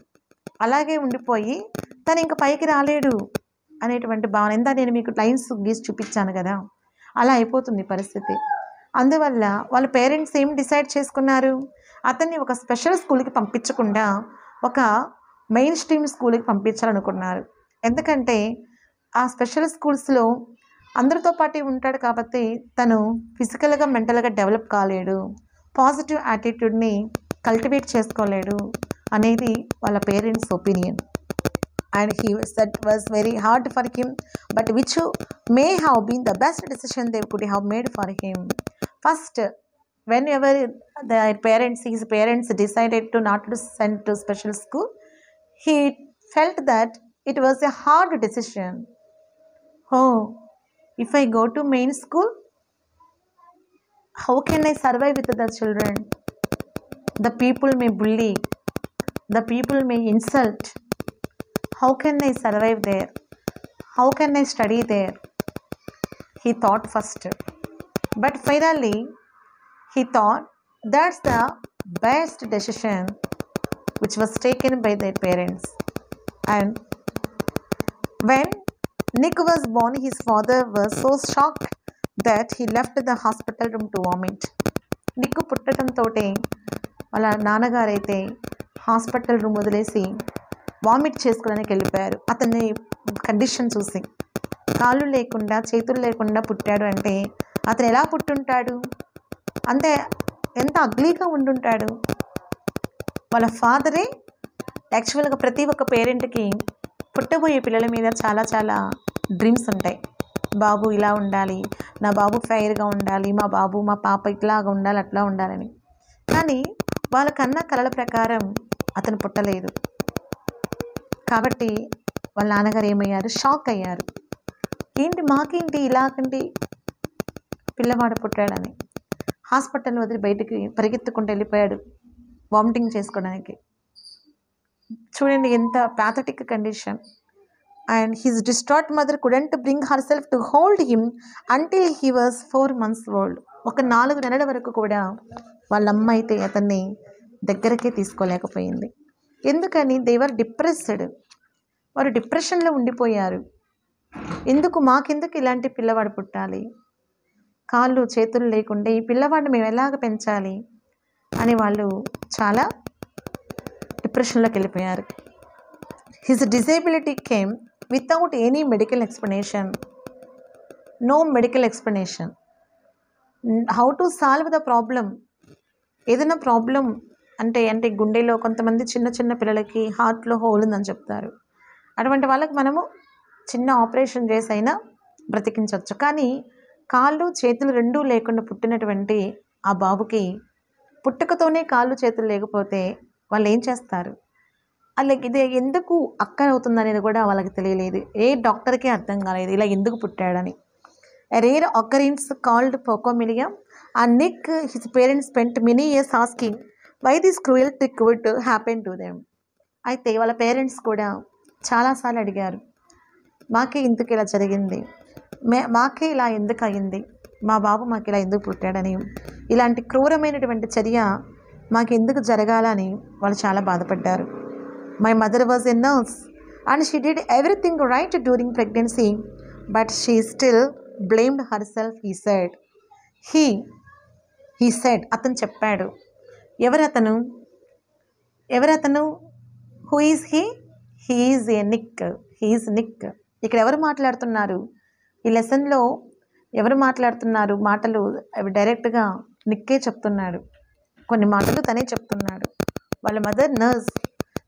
A: అలాగే ఉండిపోయి తను ఇంకా పైకి రాలేడు అనేటువంటి భావన. ఇందా నేను మీకు లైన్స్ గీసి చూపించాను కదా, అలా అయిపోతుంది పరిస్థితి. అందువల్ల వాళ్ళ పేరెంట్స్ ఏం డిసైడ్ చేసుకున్నారు, అతన్ని ఒక స్పెషల్ స్కూల్కి పంపించకుండా ఒక మెయిన్ స్ట్రీమ్ స్కూల్కి పంపించాలనుకున్నారు. ఎందుకంటే ఆ స్పెషల్ స్కూల్స్లో అందరితో పాటు ఉంటాడు కాబట్టి తను ఫిజికల్గా మెంటల్గా డెవలప్ కాలేడు, పాజిటివ్ యాటిట్యూడ్ని కల్టివేట్ చేసుకోలేడు అనేది వాళ్ళ parents opinion. And he said was very hard for him, but which may have been the best decision they could have made for him. First, whenever his parents decided to not to send to special school, he felt that it was a hard decision. Oh, if I go to main school, how can I survive with the children? The people may bully, the people may insult. How can I survive there? How can I study there? He thought first. But finally, he thought that's the best decision which was taken by their parents. And when Nick was born, his father was so shocked that he left the hospital room to vomit. Nick పుట్టడంతో వాళ్ళ నాన్నగారైతే హాస్పిటల్ రూమ్ వదిలేసి వామిట్ చేసుకోవడానికి వెళ్ళిపోయారు. అతన్ని కండిషన్ చూసి, కాళ్ళు లేకుండా చేతులు లేకుండా పుట్టాడు అంటే అతను ఎలా పుట్టుంటాడు, అంతే ఎంత అగ్లీగా ఉండుంటాడు. వాళ్ళ ఫాదరే యాక్చువల్గా ప్రతి ఒక్క పేరెంట్కి పుట్టబోయే పిల్లల మీద చాలా చాలా డ్రీమ్స్ ఉంటాయి. బాబు ఇలా ఉండాలి, నా బాబు ఫెయిర్గా ఉండాలి, మా పాప ఇట్లాగా ఉండాలి, అట్లా ఉండాలని. కానీ వాళ్ళకన్నా కలల ప్రకారం అతను పుట్టలేదు కాబట్టి వాళ్ళ నాన్నగారు ఏమయ్యారు, షాక్ అయ్యారు. ఏంటి మాకేంటి ఇలాగంటి పిల్లవాడు పుట్టాడని. హాస్పిటల్ వదిలి బయటికి పరిగెత్తుకుంటూ వెళ్ళిపోయాడు వామిటింగ్ చేసుకోవడానికి. చూడండి ఎంత pathetic condition. And his distraught mother couldn't bring herself to hold him until he was 4 months old. ఒక 4 నెలల వరకు కూడా వాళ్ళ అమ్మ అయితే అతన్ని దగ్గరకే తీసుకోలేకపోయింది. ఎందుకని? They were depressed. వారు డిప్రెషన్లో ఉండిపోయారు. మాకెందుకు ఇలాంటి పిల్లవాడు పుట్టాలి, కాళ్ళు చేతులు లేకుండా ఈ పిల్లవాడిని మేము ఎలాగ పెంచాలి అని వాళ్ళు చాలా డిప్రెషన్లోకి వెళ్ళిపోయారు. His disability came without any medical explanation. No medical explanation. How to solve the problem. ఏదైనా ప్రాబ్లం అంటే గుండెలో కొంతమంది చిన్న చిన్న పిల్లలకి హార్ట్లో హోల్ ఉందని చెప్తారు. అటువంటి వాళ్ళకి మనము చిన్న ఆపరేషన్ చేసి అయినా బ్రతికించవచ్చు. కానీ కాళ్ళు చేతులు రెండూ లేకుండా పుట్టినటువంటి ఆ బాబుకి పుట్టుకతోనే కాళ్ళు చేతులు లేకపోతే వాళ్ళు ఏం చేస్తారు? అలాగే ఇది ఎందుకు అక్కర అవుతుంది అనేది కూడా వాళ్ళకి తెలియలేదు. ఏ డాక్టర్కి అర్థం కాలేదు ఇలా ఎందుకు పుట్టాడని. Rare occurrence called phocomelia. And Nick his parents spent many years asking why this cruel trick would happen to them. అయితే వాళ్ళ పేరెంట్స్ కూడా చాలాసార్లు అడిగారు, మాకే ఇందుకు ఇలా జరిగింది, మాకే ఇలా ఎందుకు అయింది, మా బాబు మాకు ఇలా ఎందుకు పుట్టాడని, ఇలాంటి క్రూరమైనటువంటి చర్య మాకెందుకు జరగాలని వాళ్ళు చాలా బాధపడ్డారు. My mother was a nurse and she did everything right during pregnancy but she still blamed her self. He said అతను చెప్పాడు. ఎవరతను? Who is he? He is a Nick. ఇక్కడ ఎవరు మాట్లాడుతున్నారు? ఈ లెసన్లో ఎవరు మాట్లాడుతున్నారు? మాటలు డైరెక్ట్గా నిక్కే చెప్తున్నాడు. కొన్ని మాటలు తనే చెప్తున్నాడు. వాళ్ళ మదర్ నర్స్.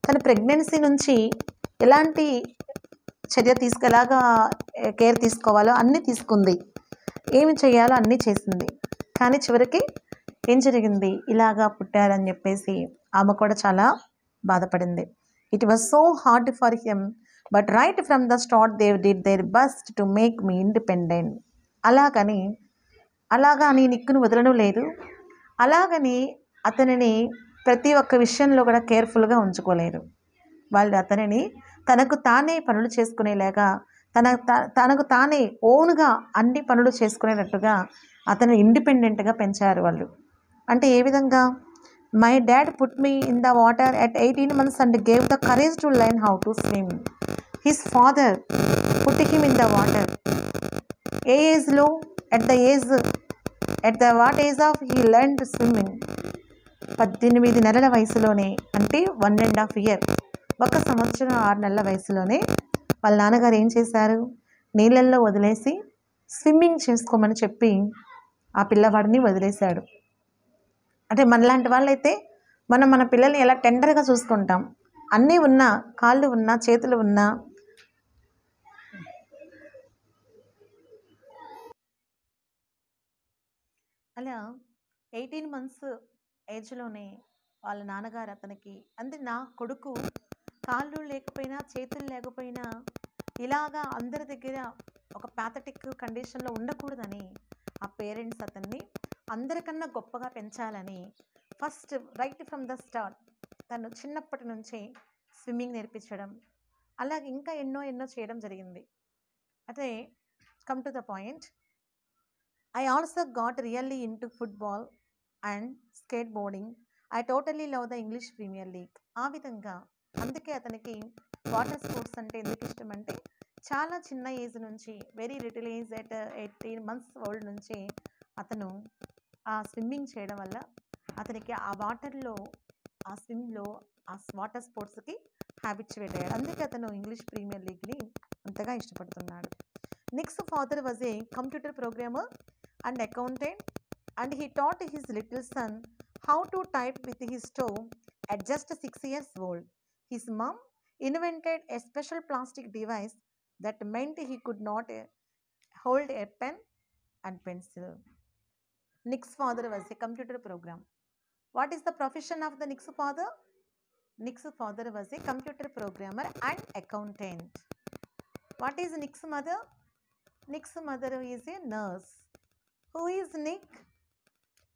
A: తన ప్రెగ్నెన్సీ నుంచి ఎలాంటి చర్య ఎలాగా కేర్ తీసుకోవాలో అన్నీ తీసుకుంది, ఏమి చేయాలో అన్నీ చేసింది. కానీ చివరికి ఏం జరిగింది? ఇలాగా పుట్టారని చెప్పేసి ఆమె కూడా చాలా బాధపడింది. It was so hard for him but right from the start they did their best to make me independent. అలాగని నిక్కును వదలడం లేదు, అలాగని అతనిని ప్రతి ఒక్క విషయంలో కూడా కేర్ఫుల్గా ఉంచుకోలేరు. వాళ్ళు అతనిని తనకు తానే పనులు చేసుకునేలాగా తనకు తానే ఓన్గా అన్ని పనులు చేసుకునేటట్టుగా అతను ఇండిపెండెంట్గా పెంచారు వాళ్ళు. అంటే ఏ విధంగా? My dad put me in the water at 18 months and gave the courage to learn how to swim. His father put him in the water. ఏ ఏజ్లో? at the what age of he learned swimming? 18 నెలల వయసులోనే, అంటే 1.5 year, 1 సంవత్సరం 6 నెలల వయసులోనే వాళ్ళ నాన్నగారు ఏం చేశారు? నీళ్ళల్లో వదిలేసి స్విమ్మింగ్ చేసుకోమని చెప్పి ఆ పిల్లవాడిని వదిలేశాడు. అంటే మనలాంటి వాళ్ళైతే మన పిల్లల్ని ఎలా టెండర్గా చూసుకుంటాం. అన్నీ ఉన్నా, కాళ్ళు ఉన్నా, చేతులు ఉన్నా, అలా 18 months ఏజ్లోనే వాళ్ళ నాన్నగారు అతనికి, అంటే నా కొడుకు కాళ్ళు లేకపోయినా చేతులు లేకపోయినా ఇలాగా అందరి దగ్గర ఒక ప్యాథటిక్ కండిషన్లో ఉండకూడదని ఆ పేరెంట్స్ అతన్ని అందరికన్నా గొప్పగా పెంచాలని first right from the start తను చిన్నప్పటి నుంచే స్విమ్మింగ్ నేర్పించడం, అలాగే ఇంకా ఎన్నో చేయడం జరిగింది. అయితే come to the point, I also got really into football and skateboarding. I totally love the English Premier League. ఆ విధంగా అందుకే అతనికి వాటర్ స్పోర్ట్స్ అంటే ఎందుకు ఇష్టం అంటే, చాలా చిన్న ఏజ్ నుంచి, very little age at 18 months old నుంచి అతను ఆ స్విమ్మింగ్ చేయడం వల్ల అతనికి ఆ వాటర్లో, ఆ స్విమ్లో, ఆ వాటర్ స్పోర్ట్స్కి హ్యాబిచువేట్ అయ్యాడు. అందుకే అతను ఇంగ్లీష్ ప్రీమియర్ లీగ్ని అంతగా ఇష్టపడుతున్నాడు. Nick's father was a computer programmer and accountant, and he taught his little son how to type with his toe at just 6 years old. His mom invented a special plastic device that meant he could not hold a pen and pencil. Nick's father was a computer programmer. What is the profession of the Nick's father? Nick's father was a computer programmer and accountant. What is Nick's mother? Nick's mother is a nurse. Who is Nick?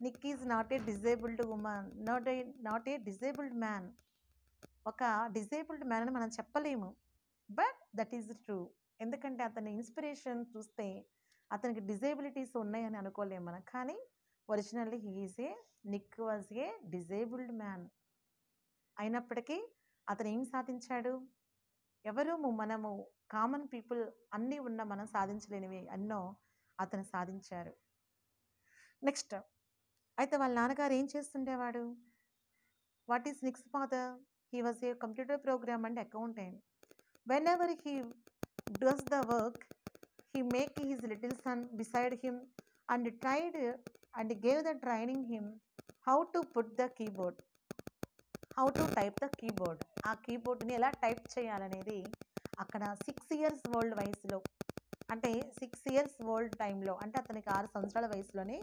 A: Nick is not a disabled woman, not a disabled man. ఒక డిజేబుల్డ్ మ్యాన్ అని మనం చెప్పలేము, బట్ దట్ ఈజ్ ట్రూ. ఎందుకంటే అతని ఇన్స్పిరేషన్ చూస్తే అతనికి డిజేబిలిటీస్ ఉన్నాయని అనుకోలేము మనం, కానీ originally Nick was a disabled man. అయినప్పటికీ అతను ఏం సాధించాడు? మనము కామన్ పీపుల్ అన్నీ ఉన్న మనం సాధించలేనివి ఎన్నో అతను సాధించారు. నెక్స్ట్, అయితే వాళ్ళ నాన్నగారు ఏం చేస్తుండేవాడు? What is Nick's father? He was a computer program and accountant. Whenever he does the work, he make his little son beside him and tried and gave the training him how to put the keyboard, how to type the keyboard. ఆ కీబోర్డ్ని ఎలా టైప్ చేయాలనేది అక్కడ 6 years ఓల్డ్ వయసులో, అంటే 6 years ఓల్డ్ టైంలో, అంటే అతనికి 6 సంవత్సరాల వయసులోనే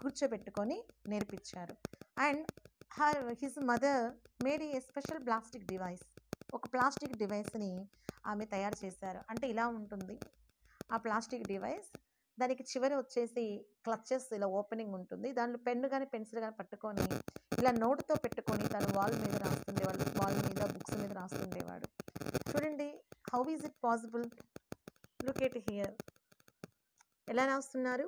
A: కూర్చోబెట్టుకొని నేర్పించారు. And his mother made A special plastic device. ఒక ప్లాస్టిక్ డివైస్ని ఆమె తయారు చేశారు. అంటే ఇలా ఉంటుంది ఆ ప్లాస్టిక్ డివైస్. దానికి చివరి వచ్చేసి క్లచెస్ ఇలా ఓపెనింగ్ ఉంటుంది. దాంట్లో పెన్ను కానీ పెన్సిల్ కానీ పట్టుకొని ఇలా నోటుతో పెట్టుకొని తను వాల్ మీద రాస్తుండేవాడు, వాల్ మీద బుక్స్ మీద రాస్తుండేవాడు. చూడండి, how is it possible? Look at here, ఎలా రాస్తున్నారు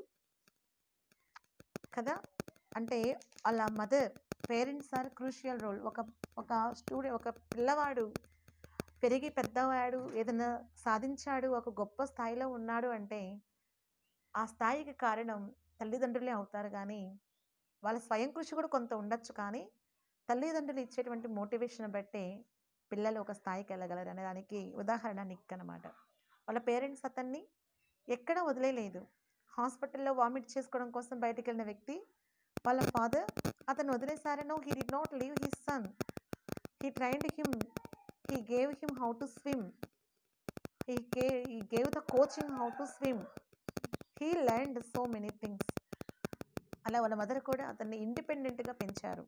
A: కదా. అంటే వాళ్ళ mother, parents are crucial role. ఒక పిల్లవాడు పెరిగి పెద్దవాడు, ఏదైనా సాధించాడు, ఒక గొప్ప స్థాయిలో ఉన్నాడు అంటే ఆ స్థాయికి కారణం తల్లిదండ్రులే అవుతారు. కానీ వాళ్ళ స్వయం కృషి కూడా కొంత ఉండొచ్చు, కానీ తల్లిదండ్రులు ఇచ్చేటువంటి మోటివేషన్ బట్టే పిల్లలు ఒక స్థాయికి వెళ్ళగలరు అనే దానికి ఉదాహరణ నిక్ అనమాట. వాళ్ళ పేరెంట్స్ అతన్ని ఎక్కడ వదిలేయలేదు. హాస్పిటల్లో వామిట్ చేసుకోవడం కోసం బయటికి వెళ్ళిన వ్యక్తి వాళ్ళ ఫాదర్ అతను వదిలేశారనో, he did not leave his son. He trained him, he gave him how to swim, he gave the coaching how to swim, he learned so many things. అలా వాళ్ళ మదర్ కూడా అతన్ని ఇండిపెండెంట్గా పెంచారు.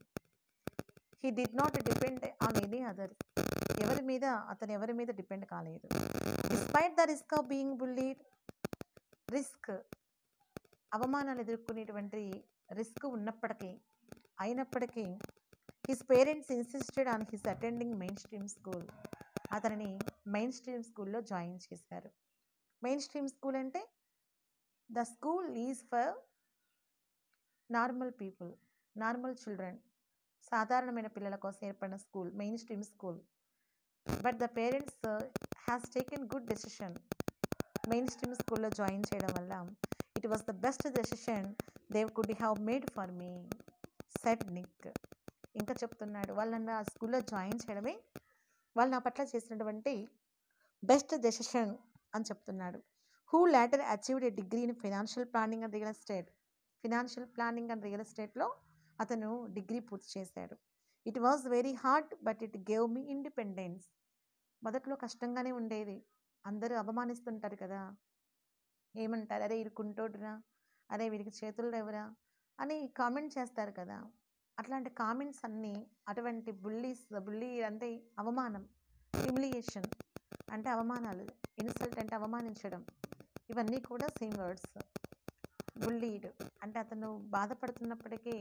A: He did not depend on any other. అతను ఎవరి మీద డిపెండ్ కాలేదు. Despite the risk of being bullied, risk, అవమానాలు ఎదుర్కొనేటువంటి రిస్క్ అయినప్పటికీ his parents insisted on his attending main stream school. అతనిని మెయిన్ స్ట్రీమ్ స్కూల్లో జాయిన్ చేశారు. మెయిన్ స్ట్రీమ్ స్కూల్ అంటే the school is for normal people. Normal children, సాధారణమైన పిల్లల కోసం ఏర్పడిన school, main stream school. But the parents has taken good decision. Main stream స్కూల్లో జాయిన్ చేయడం వల్ల it was the best decision they could have made for me, said Nick. ఇంకా చెప్తున్నాడు, వాళ్ళని ఆ స్కూల్లో జాయిన్ చేయడమే వాళ్ళు నా పట్ల చేసినటువంటి బెస్ట్ డెసిషన్ అని చెప్తున్నాడు. Who later achieved a degree in financial planning and real estate. Financial planning and real ఎస్టేట్లో అతను డిగ్రీ పూర్తి చేశాడు. It was very hard but it gave me independence. మొదట్లో కష్టంగానే ఉండేది, అందరూ అవమానిస్తుంటారు కదా, ఏమంటారు, అరే ఇరుకుంటోడురా, అరే వీరికి చేతులు లేవురా అని కామెంట్ చేస్తారు కదా. అట్లాంటి కామెంట్స్ అన్నీ, అటువంటి బుల్లీ అంటే అవమానం, హ్యూమిలియేషన్ అంటే అవమానాలు, ఇన్సల్ట్ అంటే అవమానించడం, ఇవన్నీ కూడా సేమ్ వర్డ్స్. బుల్లీడ్ అంటే అతను బాధపడుతున్నప్పటికీ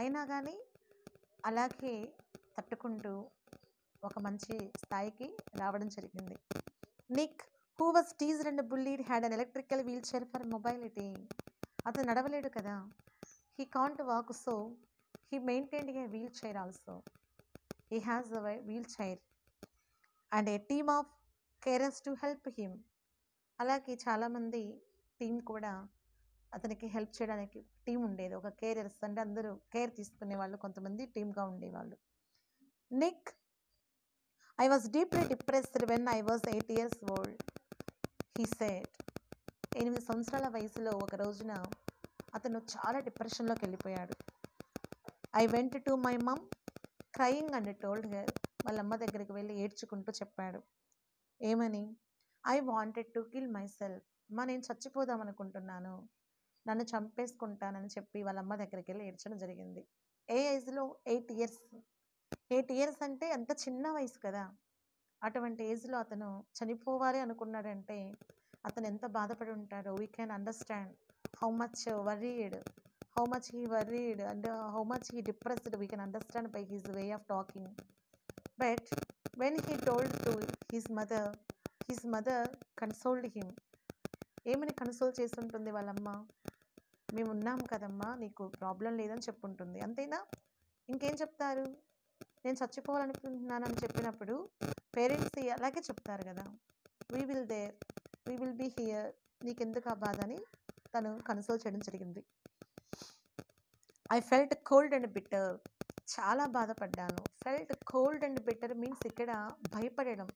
A: అయినా కానీ అలాగే తట్టుకుంటూ ఒక మంచి స్థాయికి రావడం జరిగింది. Nick who was teased and bullied had an electrical wheelchair for mobility. అతను నడవలేడు కదా, he can't walk, so he maintained a wheelchair also. He has a wheelchair and a team of carers to help him. అలాగే చాలామంది టీం కూడా అతనికి హెల్ప్ చేయడానికి టీం ఉండేది. ఒక కేరర్స్ అంటే అందరూ కేర్ తీసుకునే వాళ్ళు, కొంతమంది టీమ్గా ఉండేవాళ్ళు. Nick I was deeply depressed when I was 8 years old, he said. 8 సంవత్సరాల వయసులో ఒక రోజున అతను చాలా డిప్రెషన్లోకి వెళ్ళిపోయాడు. I went to my mum crying and told her. వాళ్ళ అమ్మ దగ్గరికి వెళ్ళి ఏడ్చుకుంటూ చెప్పాడు. ఏమని? I wanted to kill myself. అమ్మ నేను చచ్చిపోదాం అనుకుంటున్నాను, నన్ను చంపేసుకుంటానని చెప్పి వాళ్ళ అమ్మ దగ్గరికి వెళ్ళి ఏడ్చడం జరిగింది. ఏ ఏజ్లో? 8 years. 8 years అంటే అంత చిన్న వయసు కదా. అటువంటి ఏజ్లో అతను చనిపోవాలి అనుకున్నాడంటే అతను ఎంత బాధపడి ఉంటాడో we can understand how much worried and how much he depressed we can understand by his way of talking. But when he told to his mother consoled him. ఏమని కన్సోల్ చేసి ఉంటుంది వాళ్ళమ్మ? మేము ఉన్నాం కదమ్మా, నీకు ప్రాబ్లం లేదని చెప్పుంటుంది, అంతేనా? ఇంకేం చెప్తారు? నేను చచ్చిపోవాలనుకుంటున్నానని చెప్పినప్పుడు పేరెంట్స్ అలాగే చెప్తారు కదా, వీ విల్ బీ హియర్, నీకెందుకు ఆ బాధ అని తను కన్సోల్ చేయడం జరిగింది. I felt cold and bitter. చాలా బాధపడ్డాను. Felt cold and bitter means ఇక్కడ భయపడడం,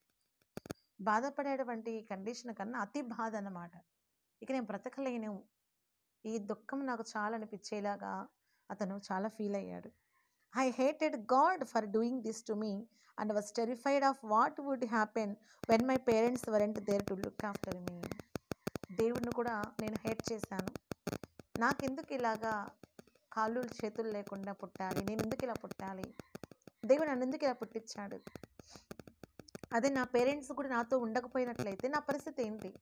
A: బాధపడేటువంటి కండిషన్ కన్నా అతి బాధ అన్నమాట. ఇక నేను బ్రతకలేను, ఈ దుఃఖం నాకు చాలా అనిపించేలాగా అతను చాలా ఫీల్ అయ్యాడు. I hated God for doing this to me and was terrified of what would happen when my parents weren't there to look after me. దేవుడిని కూడా నేను హేట్ చేశాను. నాకెందుకు ఇలాగా కాళ్ళు చేతులు లేకుండా పుట్టాలి, నేను ఎందుకు ఇలా పుట్టాలి, దేవుడు నన్ను ఎందుకు ఇలా పుట్టించాడు, అదే నా పేరెంట్స్ కూడా నాతో ఉండకపోయినట్లయితే నా పరిస్థితి ఏంటి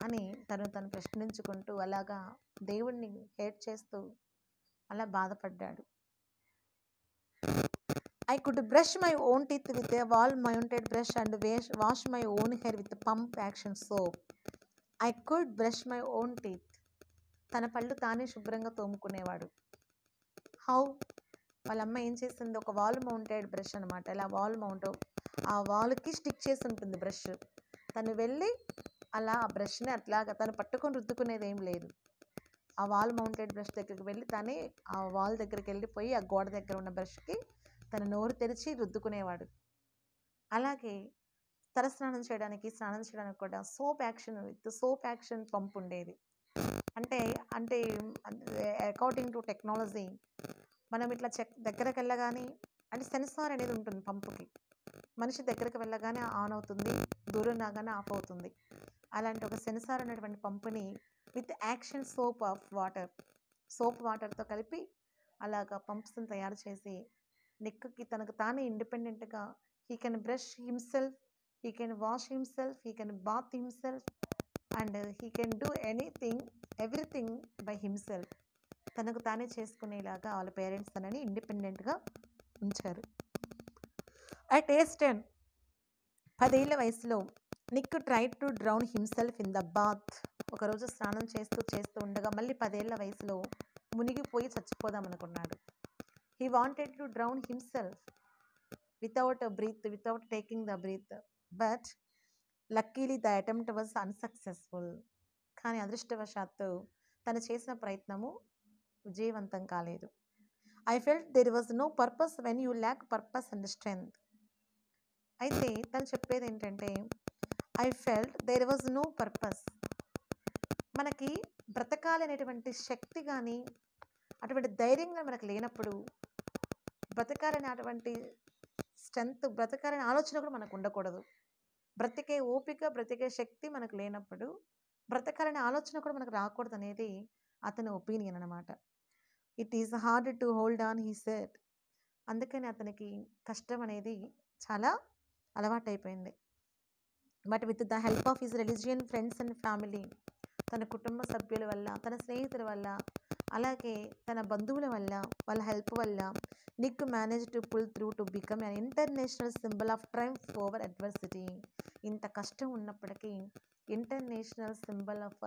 A: అని తను ప్రశ్నించుకుంటూ అలాగా దేవుడిని హేట్ చేస్తూ అలా బాధపడ్డాడు. I could brush my own teeth with a wall mounted brush and wash my own hair with pump action soap. I could brush my own teeth. తన పళ్ళు తానే శుభ్రంగా తోముకునేవాడు. హౌ? వాళ్ళ అమ్మ ఏం చేసింది, ఒక వాల్ మౌంటెడ్ బ్రష్ అనమాట, ఇలా వాల్ మౌంట్, ఆ వాల్కి స్టిక్ చేసి ఉంటుంది బ్రష్. తను వెళ్ళి అలా ఆ బ్రష్ని అట్లాగా తను పట్టుకొని రుద్దుకునేది ఏం లేదు. ఆ వాల్ మౌంటెడ్ బ్రష్ దగ్గరికి వెళ్ళి తనే ఆ వాల్ దగ్గరికి వెళ్ళిపోయి ఆ గోడ దగ్గర ఉన్న బ్రష్కి తన నోరు తెరిచి రుద్దుకునేవాడు. అలాగే స్నానం చేయడానికి కూడా సోప్ యాక్షన్ పంప్ ఉండేది. అంటే అకార్డింగ్ టు టెక్నాలజీ మనం ఇట్లా దగ్గరకు వెళ్ళగానే అంటే సెన్సార్ అనేది ఉంటుంది పంపుకి, మనిషి దగ్గరకు వెళ్ళగానే ఆన్ అవుతుంది, దూరం రాగానే ఆఫ్ అవుతుంది. అలాంటి ఒక సెన్సార్ అనేటువంటి పంపుని విత్ యాక్షన్ సోప్ వాటర్తో కలిపి అలాగా పంప్స్ని తయారు చేసి నిక్కి తనకు తానే ఇండిపెండెంట్గా he can brush himself, he can wash himself, he can bath himself and he can do everything by himself. తనకు తానే చేసుకునేలాగా వాళ్ళ పేరెంట్స్ తనని ఇండిపెండెంట్గా ఉంచారు. అట్ ఏజ్ 10, 10 ఏళ్ల వయసులో Nick tried to drown himself in the bath. ఒకరోజు స్నానం చేస్తూ ఉండగా, మళ్ళీ 10 ఏళ్ల వయసులో మునిగిపోయి చచ్చిపోదామనుకున్నాడు. He wanted to drown himself without taking the breath, but luckily the attempt was unsuccessful. కానీ అదృష్టవశాత్తు తను చేసిన ప్రయత్నము విజయవంతం కాలేదు. I felt there was no purpose when you lack purpose and strength. అయితే తను చెప్పేది ఏంటంటే, I felt there was no purpose. మనకి బ్రతకాలనేటువంటి శక్తి కానీ అటువంటి ధైర్యం కానీ మనకు లేనప్పుడు, బ్రతకాలనే అటువంటి స్ట్రెంగ్త్, బ్రతకాలనే ఆలోచన కూడా మనకు ఉండకూడదు. బ్రతికే ఓపిక, బ్రతికే శక్తి మనకు లేనప్పుడు బ్రతకాలనే ఆలోచన కూడా మనకు రాకూడదు అనేది అతని ఒపీనియన్ అనమాట. It is hard to hold on, he said. అందుకని అతనికి కష్టం అనేది చాలా అలవాటైపోయింది. But with the help of his religion, friends and family, తన కుటుంబ సభ్యుల వల్ల, తన స్నేహితుల వల్ల, అలాగే తన బంధువుల వల్ల, వాళ్ళ హెల్ప్ వల్ల Nick manage to pull through to become an international symbol of triumph over adversity. ఇంత కష్టం ఉన్నప్పటికీ ఇంటర్నేషనల్ సింబల్ ఆఫ్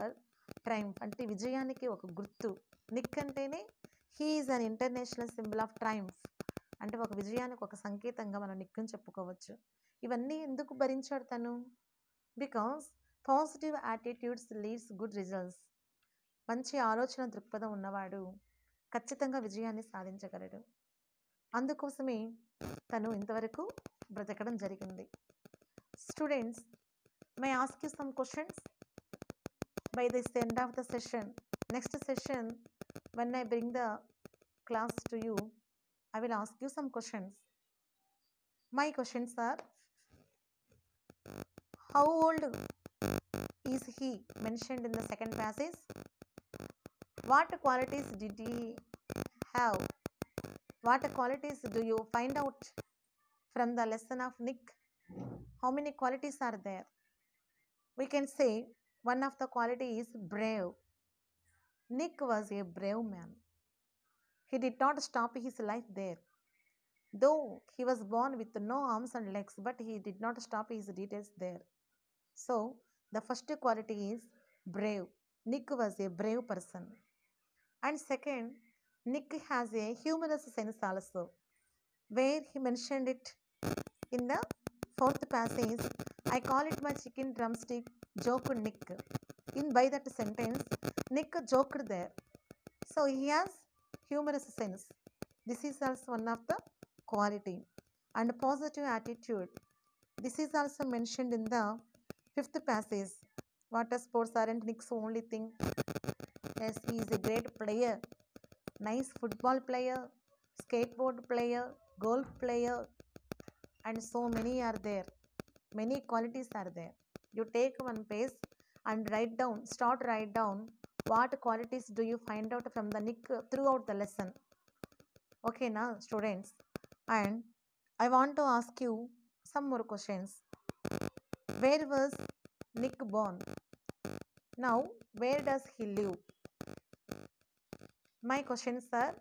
A: ట్రైంఫ్ అంటే విజయానికి ఒక గుర్తు. నిక్ అంటేనే he is an international symbol of triumph అంటే ఒక విజయానికి ఒక సంకేతంగా మనం నిక్ని చెప్పుకోవచ్చు. ఇవన్నీ ఎందుకు భరించాడు తను? Because positive attitudes leads good results. మంచి ఆలోచన దృక్పథం ఉన్నవాడు ఖచ్చితంగా విజయాన్ని సాధించగలడు. అందుకోసమే తను ఇంతవరకు బ్రతకడం జరిగింది. Students, may ask you some questions by this end of the session. Next session when I bring the class to you, I will ask you some questions. My questions are: how old is he mentioned in the second passage? What qualities did he have? What qualities do you find out from the lesson of Nick? How many qualities are there? We can say one of the qualities is brave. Nick was a brave man. He did not stop his life there. Though he was born with no arms and legs, but he did not stop his details there. So, the first quality is brave. Nick was a brave person. And second, Nick has a humorous sense also, where he mentioned it in the fourth passage. I call it my chicken drumstick, joked Nick. By that sentence, Nick joked there. So, he has humorous sense. This is also one of the quality. And positive attitude, this is also mentioned in the fifth passage. Water sports aren't Nick's only thing. Yes, he is a great player, nice football player, skateboard player, golf player, and so many are there. Many qualities are there. You take one page and write down what qualities do you find out from the Nick throughout the lesson. Okay, now students, and I want to ask you some more questions. Where was Nick born? Now, where does he live? My questions are: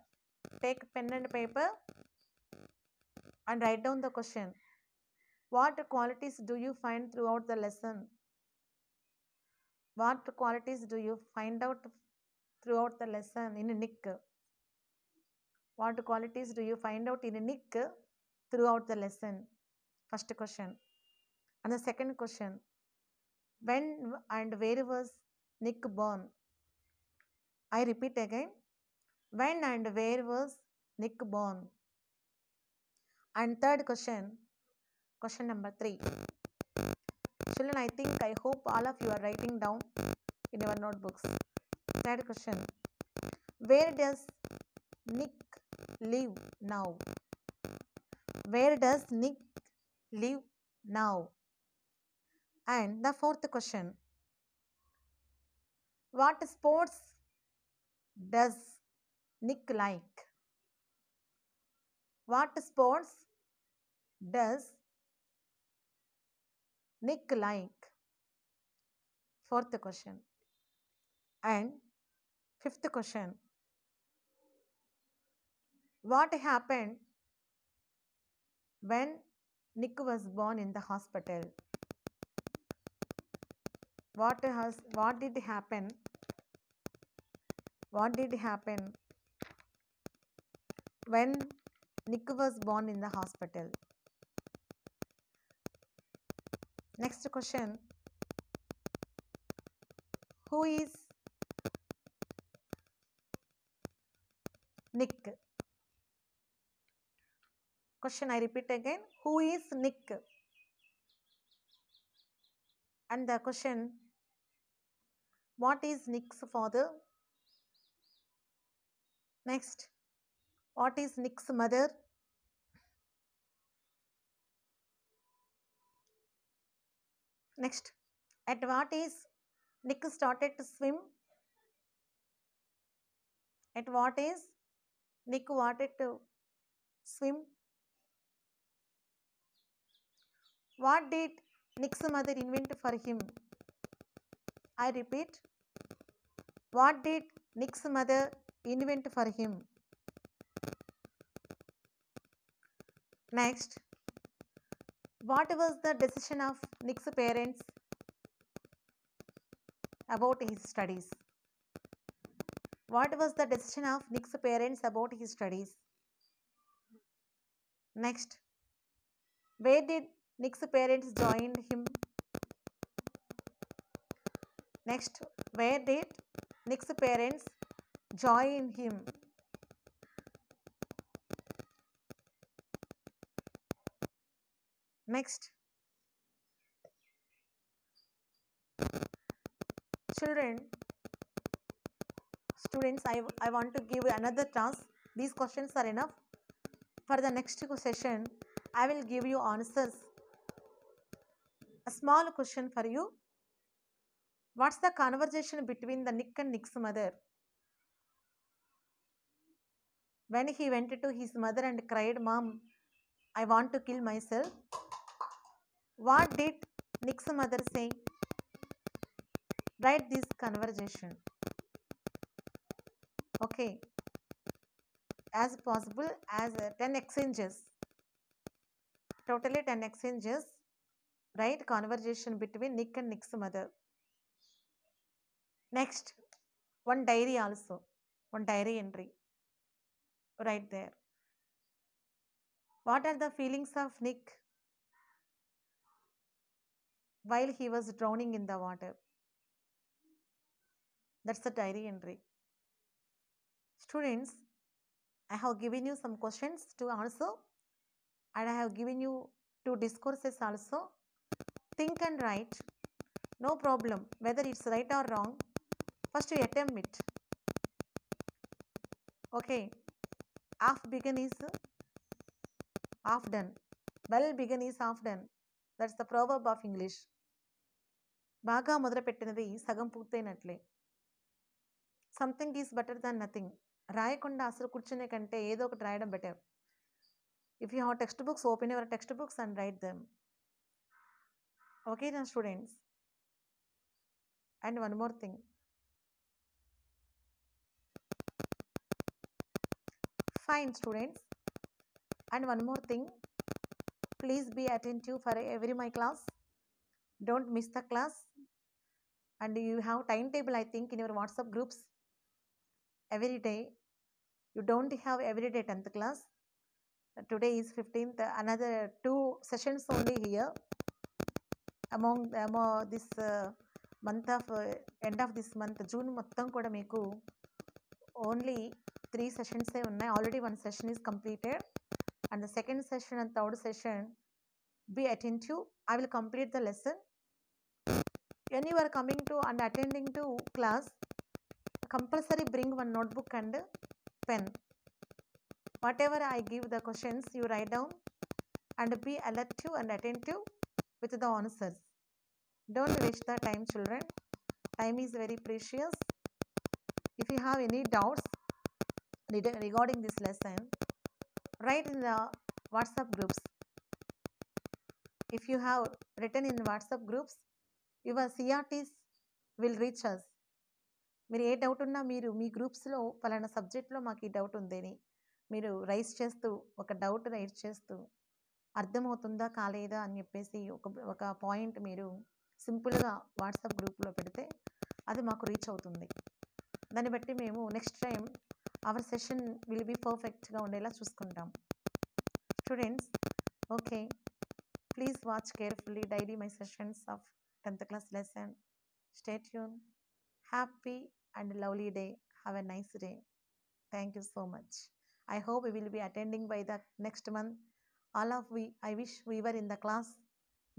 A: take pen and paper and write down the question. What qualities do you find throughout the lesson? What qualities do you find out throughout the lesson in Nick? What qualities do you find out in Nick throughout the lesson? First question. And the second question, when and where was Nick born? I repeat again, when and where was Nick born? And third question, question number 3. Children, I hope all of you are writing down in your notebooks. Third question, where does Nick live now? Where does Nick live now? And the fourth question, what sports does Nick like? What sports does Nick like? Fourth question. And fifth question, what happened when Nick was born in the hospital? What did happen? What did happen when Nick was born in the hospital. Next question. Who is Nick? Question I repeat again. Who is Nick? And the question, what is Nick's father? Next, what is Nick's mother? Next, at what age Nick started to swim? At what age Nick wanted to swim? What did Nick's mother invent for him? I repeat, what did Nick's mother invent for him? Next, what was the decision of Nick's parents about his studies? What was the decision of Nick's parents about his studies? Next, where did Nick's parents join him? Next, where did Nick's parents join him? Next, students, I want to give another task. These questions are enough. For the next session, I will give you answers. A small question for you. What's the conversation between the Nick and Nick's mother? When he went to his mother and cried, "Mom, I want to kill myself," what did Nick's mother say? Write this conversation. Okay. As possible as 10 exchanges. Totally 10 exchanges. Write conversation between Nick and Nick's mother. Next, one diary also. One diary entry. Right there. What are the feelings of Nick while he was drowning in the water? That's the diary entry. Students, I have given you some questions to answer, and I have given you 2 discourses also. Think and write. No problem whether it's right or wrong. First you attempt it. Okay. Half begun is half done. Well begun is half done. That's the proverb of English. బాగా మొదలుపెట్టినది సగం పూర్తయినట్లే. Something is better than nothing. రాయకుండా అసలు కూర్చునే కంటే ఏదో ఒకటి రాయడం better. If you have text books, open your text books and write them. Okay నా students. And one more thing. Fine students. And one more thing. Please be attentive for every my class. Don't miss the class. And you have timetable, I think, in your WhatsApp groups. Every day. You don't have every day 10th class. Today is 15th. Another 2 sessions only here. Among this month of end of this month, June మొత్తం కూడా మీకు only 3 sessions ఉన్నాయి. Already 1 session is completed, and the second session and third session, be attentive. I will complete the lesson. When you are coming to and attending to class, compulsory bring one notebook and pen. Whatever I give the questions, you write down and be attentive and attentive with the answers. Don't waste the time, children. Time is very precious. If you have any doubts regarding this lesson, write in the WhatsApp groups. If you have written in WhatsApp groups, your CRTs will reach us. మీరు ఏ డౌట్ ఉన్నా మీరు మీ గ్రూప్స్లో పలానా సబ్జెక్ట్లో మాకు ఈ డౌట్ ఉందని మీరు రైస్ చేస్తూ, ఒక డౌట్ రైస్ చేస్తూ, అర్థమవుతుందా కాలేదా అని చెప్పేసి ఒక పాయింట్ మీరు సింపుల్గా వాట్సాప్ గ్రూప్లో పెడితే అది మాకు రీచ్ అవుతుంది. దాన్ని బట్టి మేము next time our session will be perfectగా ఉండేలా చూసుకుంటాం. Students, okay, please watch carefully daily my sessions of 10th class lesson. Stay tuned. Happy and lovely day. Have a nice day. Thank you so much. I hope we will be attending by the next month. I wish we were in the class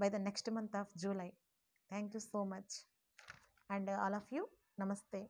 A: by the next month of July. Thank you so much. And all of you, namaste.